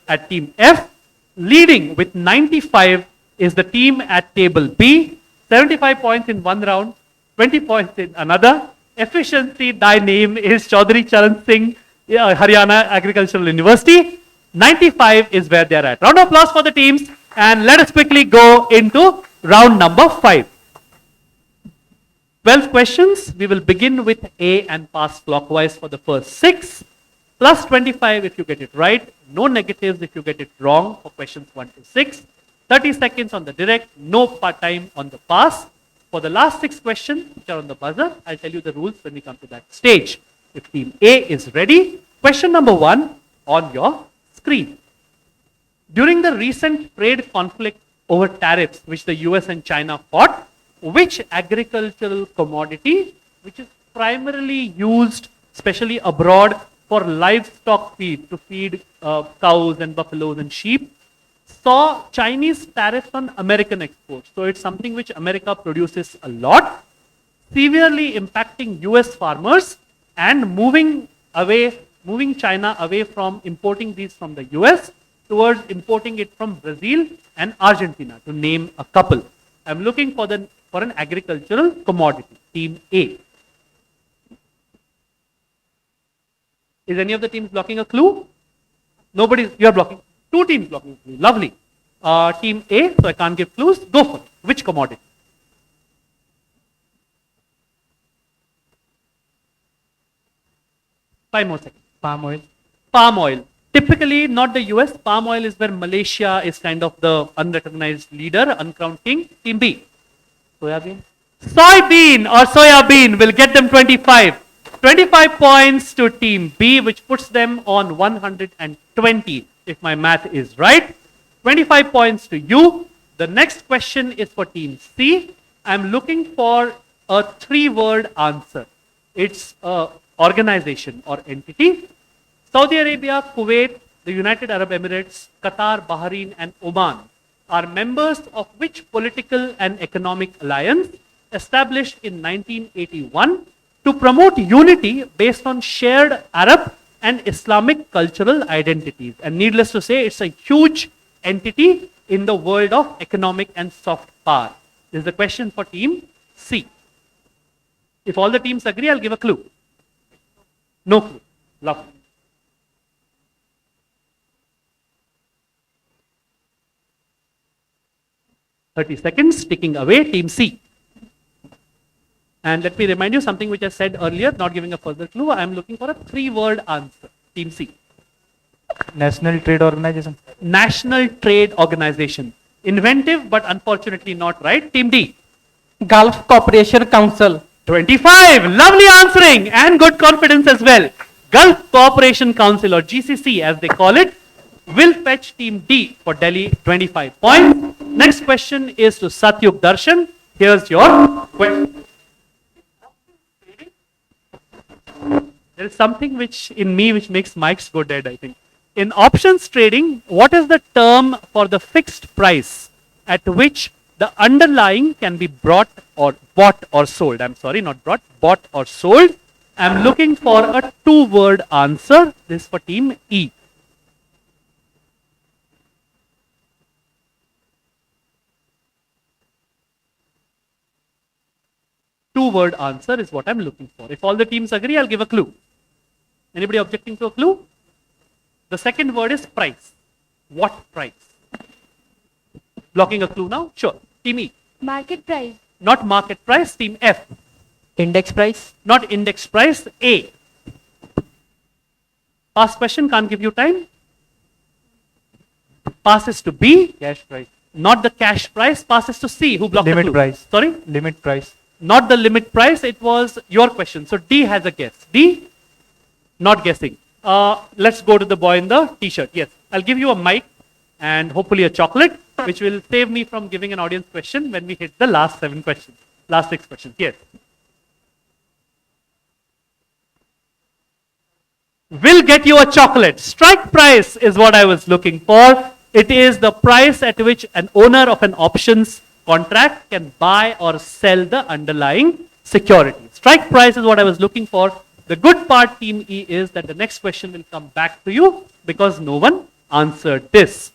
at team F. Leading with 95 is the team at table B. 75 points in one round, 20 points in another. Efficiency, thy name is Chaudhary Charan Singh, Haryana Agricultural University. 95 is where they are at. Round of applause for the teams, and let us quickly go into round number 5. 12 questions. We will begin with A and pass clockwise for the first 6. Plus 25 if you get it right. No negatives if you get it wrong for questions 1 to 6. 30 seconds on the direct. No part time on the pass. For the last 6 questions, which are on the buzzer, I'll tell you the rules when we come to that stage. If team A is ready, question number 1 on your screen. During the recent trade conflict over tariffs which the US and China fought, which agricultural commodity, which is primarily used, especially abroad, for livestock feed, to feed cows and buffaloes and sheep, saw Chinese tariffs on American exports. So it's something which America produces a lot, severely impacting US farmers and moving China away from importing these from the US towards importing it from Brazil and Argentina, to name a couple. I'm looking for an agricultural commodity. Team A. Is any of the teams blocking a clue? Nobody. You are blocking. 2 teams blocking a clue. Lovely. Team A. So I can't give clues. Go for it. Which commodity? Five more seconds. Palm oil. Palm oil. Typically, not the US. Palm oil is where Malaysia is kind of the unrecognized leader, uncrowned king. Team B. Soybean. Soybean or soya bean will get them 25. 25 points to team B, which puts them on 120, if my math is right. 25 points to you. The next question is for team C. I'm looking for a 3-word answer. It's a organization or entity. Saudi Arabia, Kuwait, the United Arab Emirates, Qatar, Bahrain, and Oman are members of which political and economic alliance established in 1981 to promote unity based on shared Arab and Islamic cultural identities. And needless to say, it's a huge entity in the world of economic and soft power. This is the question for team C. If all the teams agree, I'll give a clue. No clue. Lovely. "30 seconds, ticking away, team C. And let me remind you something which I said earlier, not giving a further clue. I am looking for a 3-word answer. Team C. National Trade Organization. National Trade Organization. Inventive, but unfortunately not right. Team D. Gulf Cooperation Council. 25. Lovely answering and good confidence as well. Gulf Cooperation Council, or GCC as they call it, will fetch team D for Delhi 25 points. Next question is to Satyuk Darshan. Here's your question. There There is something which in me which makes mics go dead, I think. In options trading, what is the term for the fixed price at which the underlying can be bought or sold? I'm sorry, not bought or sold. I'm looking for a two-word answer. This is for team E. Two-word answer is what I'm looking for. If all the teams agree, I'll give a clue. Anybody objecting to a clue? The second word is price. What price? Blocking a clue now? Sure. Team E. Market price. Not market price. Team F. Index price. Not index price. A. Pass question, can't give you time. Passes to B. Cash price. Not the cash price. Passes to C. Who blocked the Limit clue? price. Sorry? Limit price. Not the limit price. It was your question. So D has a guess. D. Not guessing. Let's go to the boy in the t-shirt. Yes. I'll give you a mic and hopefully a chocolate, which will save me from giving an audience question when we hit the last 7 questions. Last 6 questions. Yes. Will get you a chocolate. Strike price is what I was looking for. It is the price at which an owner of an options contract can buy or sell the underlying security. Strike price is what I was looking for. The good part, team E, is that the next question will come back to you because no one answered this.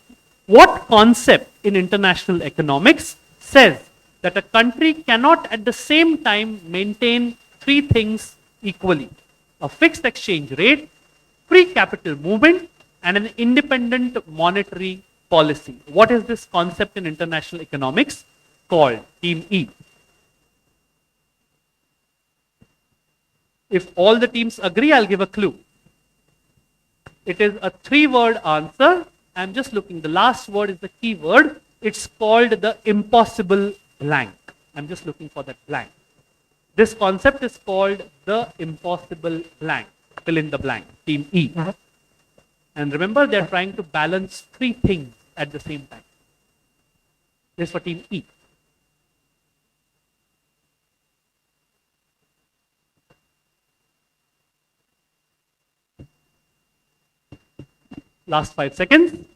What concept in international economics says that a country cannot at the same time maintain 3 things equally? A fixed exchange rate, free capital movement, and an independent monetary policy. What is this concept in international economics called? Team E. If all the teams agree, I'll give a clue. It is a 3-word answer. I'm just looking. The last word is the key word. It's called the impossible blank. I'm just looking for that blank. This concept is called the impossible blank. Fill in the blank. Team E. And remember, they're trying to balance 3 things at the same time. This is for team E. Last 5 seconds.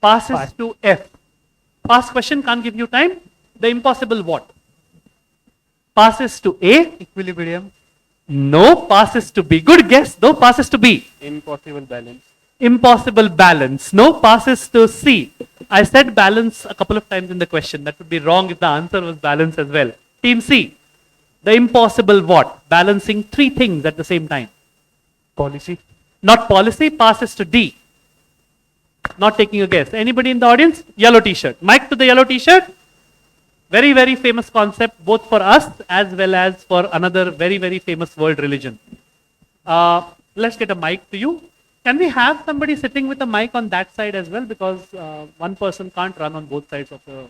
Passes to F. Pass question, can't give you time. The impossible what? Passes to A. Equilibrium. No, passes to B. Good guess, though. Passes to B. Impossible balance. Impossible balance. No, passes to C. I said balance a couple of times in the question. That would be wrong if the answer was balance as well. Team C. The impossible what? Balancing 3 things at the same time. Policy. Not policy, passes to D. Not taking a guess. Anybody in the audience? Yellow t-shirt. Mic to the yellow t-shirt. Very, very famous concept both for us as well as for another very, very famous world religion. Let's get a mic to you. Can we have somebody sitting with a mic on that side as well? Because one person can't run on both sides of the...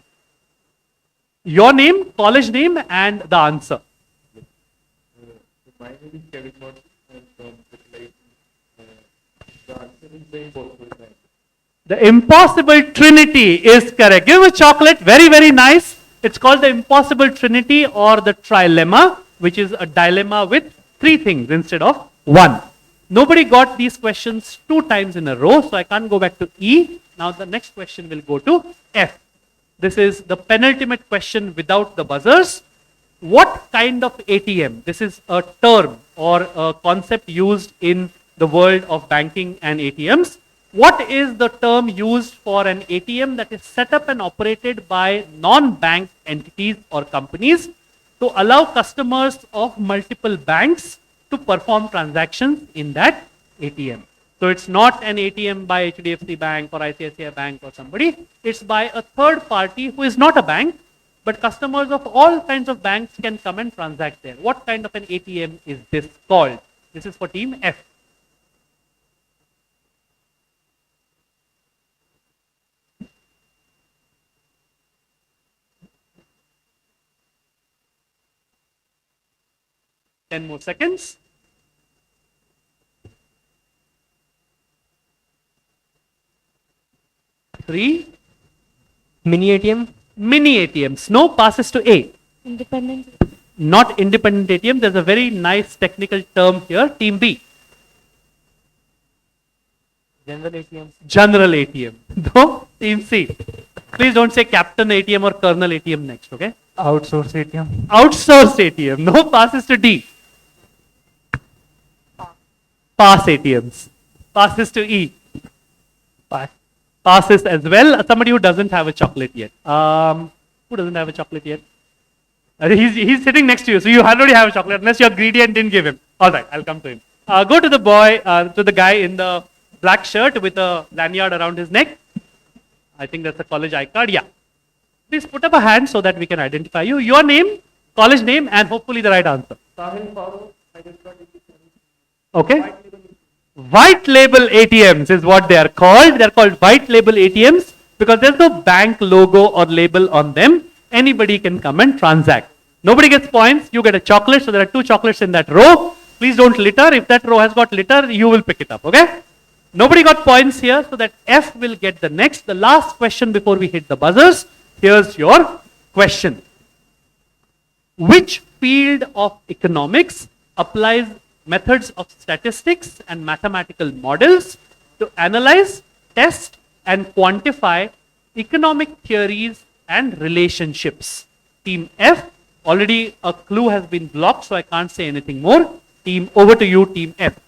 Your name, college name, and the answer. My name is Kevin Morton. I'm from the answer is the impossible blank. The impossible trinity is correct. Give him a chocolate. Very, very nice. It's called the impossible trinity or the trilemma, which is a dilemma with 3 things instead of 1. Nobody got these questions 2 times in a row, so I can't go back to E. Now the next question will go to F. This is the penultimate question without the buzzers. What kind of ATM? This is a term or a concept used in the world of banking and ATMs. What is the term used for an ATM that is set up and operated by non-bank entities or companies to allow customers of multiple banks to perform transactions in that ATM? So it's not an ATM by HDFC Bank or ICICI Bank or somebody. It's by a third party who is not a bank, but customers of all kinds of banks can come and transact there. What kind of an ATM is this called? This is for team F. Ten more seconds. 3. Mini ATM. Mini ATMs. No, passes to A. Independent. Not independent ATM. There's a very nice technical term here. Team B. General ATM. General ATM. No, Team C. Please don't say Captain ATM or Colonel ATM next, okay? Outsource ATM. Outsourced ATM. No, passes to D. Pass ATMs. Passes to E. Pass. Passes as well. Somebody who doesn't have a chocolate yet. Who doesn't have a chocolate yet? He's sitting next to you, so you already have a chocolate unless you're greedy and didn't give him. All right, I'll come to him. Go to the boy, to the guy in the black shirt with a lanyard around his neck. I think that's a college iCard. Yeah. Please put up a hand so that we can identify you. Your name, college name, and hopefully the right answer. Okay. White label ATMs is what they are called. They are called white label ATMs because there's no bank logo or label on them. Anybody can come and transact. Nobody gets points. You get a chocolate. So there are 2 chocolates in that row. Please don't litter. If that row has got litter, you will pick it up. Okay. Nobody got points here. So that F will get the next. The last question before we hit the buzzers. Here's your question. Which field of economics applies methods of statistics and mathematical models to analyze, test, and quantify economic theories and relationships? Team F, already a clue has been blocked, so I can't say anything more. Team, over to you, Team F.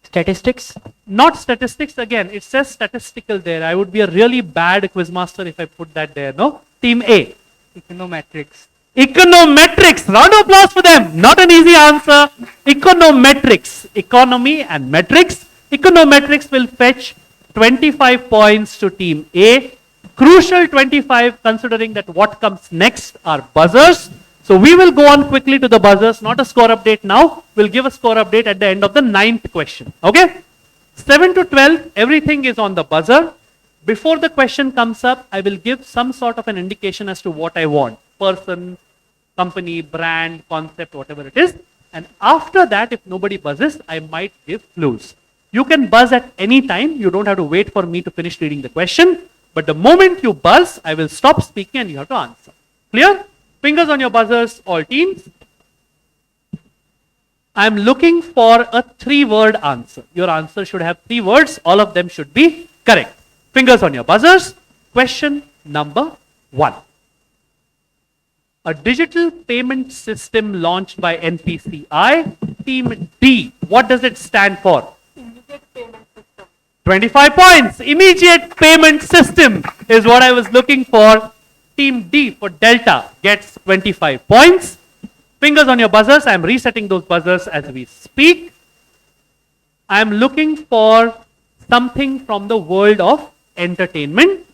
Statistics? Not statistics again. It says statistical there. I would be a really bad quizmaster if I put that there. No? Team A. Econometrics. Econometrics. Round of applause for them. Not an easy answer. Econometrics. Economy and metrics. Econometrics will fetch 25 points to Team A. Crucial 25 considering that what comes next are buzzers. So we will go on quickly to the buzzers. Not a score update now. We'll give a score update at the end of the 9th question. Okay? 7 to 12, everything is on the buzzer. Before the question comes up, I will give some sort of an indication as to what I want. Person, company, brand, concept, whatever it is. And after that, if nobody buzzes, I might give clues. You can buzz at any time. You don't have to wait for me to finish reading the question. But the moment you buzz, I will stop speaking and you have to answer. Clear? Fingers on your buzzers, all teams. I'm looking for a 3-word answer. Your answer should have 3 words. All of them should be correct. Fingers on your buzzers. Question number 1. A digital payment system launched by NPCI. Team D. What does it stand for? 25 points. Immediate payment system is what I was looking for. Team D for Delta gets 25 points. Fingers on your buzzers. I am resetting those buzzers as we speak. I am looking for something from the world of entertainment,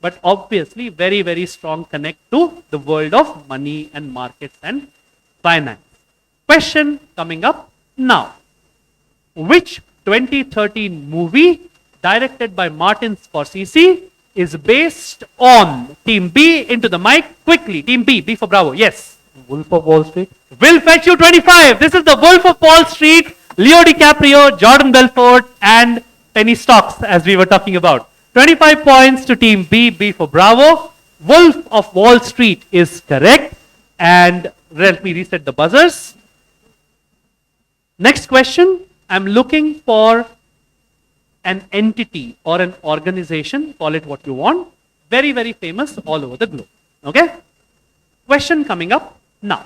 but obviously very, very strong connect to the world of money and markets and finance. Question coming up now. Which 2013 movie directed by Martin Scorsese is based on? Team B into the mic quickly. Team B, B for Bravo. Yes. Wolf of Wall Street. Will fetch you 25. This is the Wolf of Wall Street. Leo DiCaprio, Jordan Belfort, and Penny Stocks, as we were talking about. 25 points to Team B, B for Bravo. Wolf of Wall Street is correct. And let me reset the buzzers. Next question. I'm looking for an entity or an organization, call it what you want, very, very famous all over the globe. Okay? Question coming up now.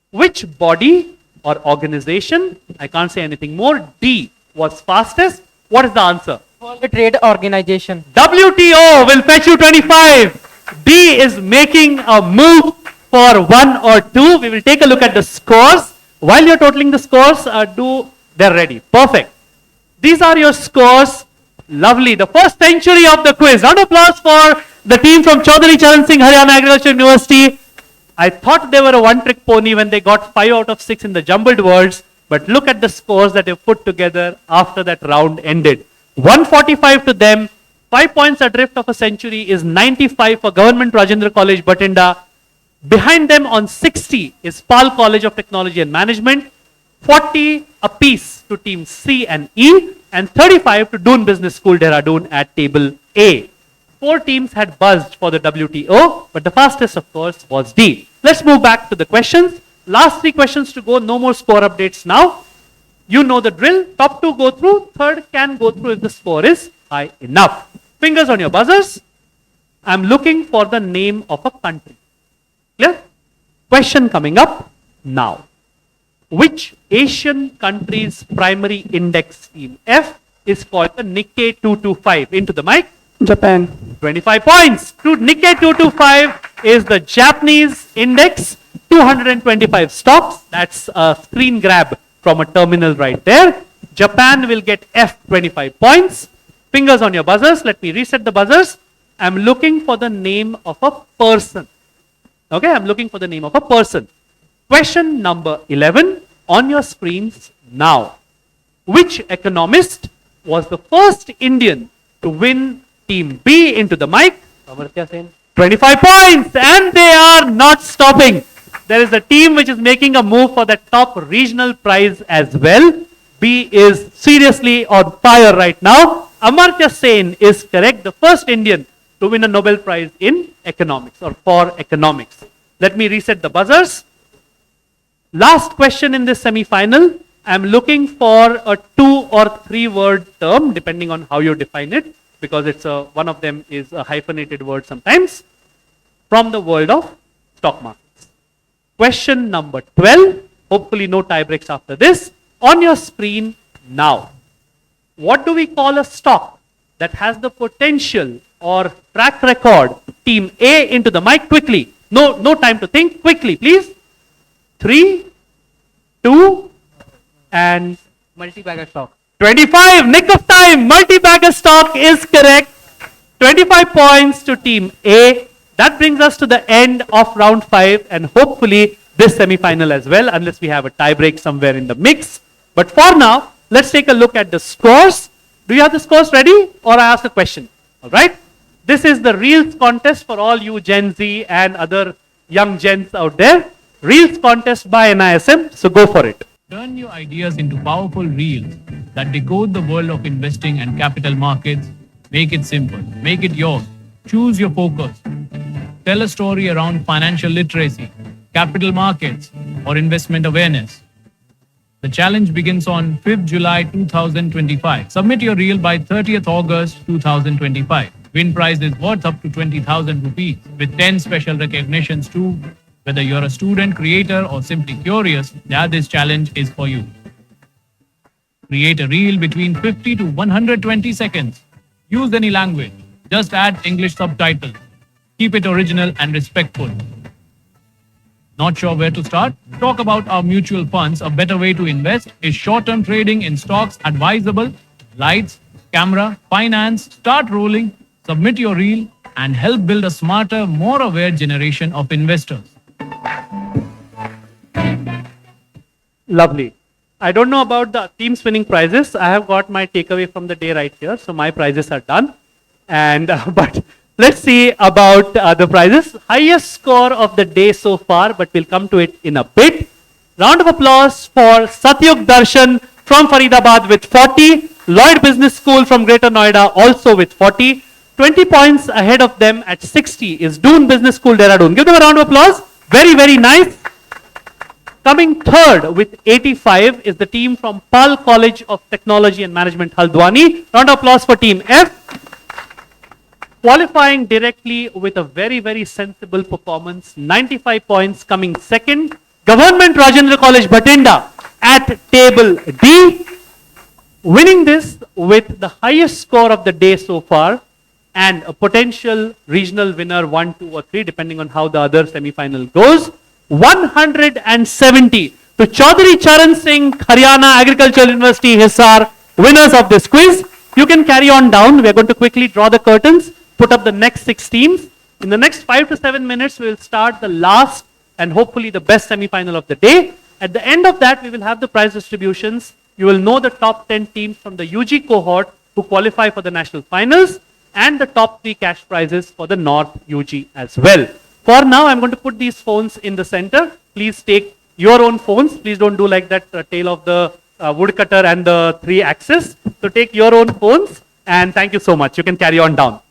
Which body or organization, I can't say anything more, D was fastest. What is the answer? World Trade Organization. WTO will fetch you 25. D is making a move for 1 or 2. We will take a look at the scores. While you're totaling the scores, they're ready. Perfect. These are your scores. Lovely. The first century of the quiz. Round of applause for the team from Chaudhary Charan Singh Haryana Agricultural University. I thought they were a one-trick pony when they got 5 out of 6 in the jumbled words. But look at the scores that they put together after that round ended. 145 to them. 5 points adrift of a century is 95 for Government Rajendra College, Batinda. Behind them on 60 is Pal College of Technology and Management. 40 apiece to team C and E. And 35 to Doon Business School, Dehradun at table A. 4 teams had buzzed for the WTO, but the fastest, of course, was D. Let's move back to the questions. Last 3 questions to go, no more score updates now. You know the drill. Top 2 go through, third can go through if the score is high enough. Fingers on your buzzers. I'm looking for the name of a country. Clear? Question coming up now. Which Asian country's primary index scheme F is called the Nikkei 225? Into the mic. Japan. 25 points. Nikkei 225 is the Japanese index. 225 stocks. That's a screen grab from a terminal right there. Japan will get F 25 points. Fingers on your buzzers. Let me reset the buzzers. I'm looking for the name of a person. Okay, I'm looking for the name of a person. Question number 11 on your screens now. Which economist was the first Indian to win Team B? Into the mic. Amartya Sen. 25 points, and they are not stopping. There is a team which is making a move for the top regional prize as well. B is seriously on fire right now. Amartya Sen is correct, the first Indian to win a Nobel Prize in economics or for economics. Let me reset the buzzers. Last question in this semi-final. I'm looking for a 2 or 3 word term depending on how you define it, because it's one of them is a hyphenated word sometimes, from the world of stock markets. Question number 12. Hopefully no tie breaks after this. On your screen now. What do we call a stock that has the potential or track record? Team A, into the mic quickly. No time to think. Quickly, please. 3, 2, and Multi-bagger stock. 25. Nick of time. Multi-bagger stock is correct. 25 points to Team A. That brings us to the end of round 5 and hopefully this semi-final as well, unless we have a tie break somewhere in the mix. But for now, let's take a look at the scores. Do you have the scores ready, or I ask a question? All right. This is the Reels contest for all you Gen Z and other young gens out there. Reels contest by NISM. So go for it. Turn your ideas into powerful reels that decode the world of investing and capital markets. Make it simple. Make it yours. Choose your focus. Tell a story around financial literacy, capital markets, or investment awareness. The challenge begins on 5th July 2025. Submit your reel by 30th August 2025. Win prize is worth up to 20,000 rupees with 10 special recognitions too. Whether you're a student, creator, or simply curious, this challenge is for you. Create a reel between 50 to 120 seconds. Use any language. Just add English subtitles. Keep it original and respectful. Not sure where to start? Talk about our mutual funds. A better way to invest is short-term trading in stocks advisable. Lights, camera, finance, start rolling. Submit your reel and help build a smarter, more aware generation of investors. Lovely. I don't know about the teams winning prizes. I have got my takeaway from the day right here. So my prizes are done. And but let's see about the prizes. Highest score of the day so far, but we'll come to it in a bit. Round of applause for Satyug Darshan from Faridabad with 40. Lloyd Business School from Greater Noida also with 40. 20 points ahead of them at 60 is Doon Business School, Dehradun. Give them a round of applause. Very, very nice. Coming third with 85 is the team from Pal College of Technology and Management, Haldwani. Round of applause for Team F. Qualifying directly with a very, very sensible performance. 95 points coming second. Government Rajendra College, Bhatinda at table D. Winning this with the highest score of the day so far and a potential regional winner 1, 2 or 3 depending on how the other semi-final goes. 170 to Chaudhary Charan Singh, Haryana Agricultural University, Hisar, winners of this quiz. You can carry on down. We are going to quickly draw the curtains, put up the next 6 teams. In the next 5 to 7 minutes, we will start the last and hopefully the best semi-final of the day. At the end of that, we will have the prize distributions. You will know the top 10 teams from the UG cohort who qualify for the national finals and the top 3 cash prizes for the North UG as well. For now, I'm going to put these phones in the center. Please take your own phones. Please don't do like that tail of the woodcutter and the 3 axis. So take your own phones and thank you so much. You can carry on down.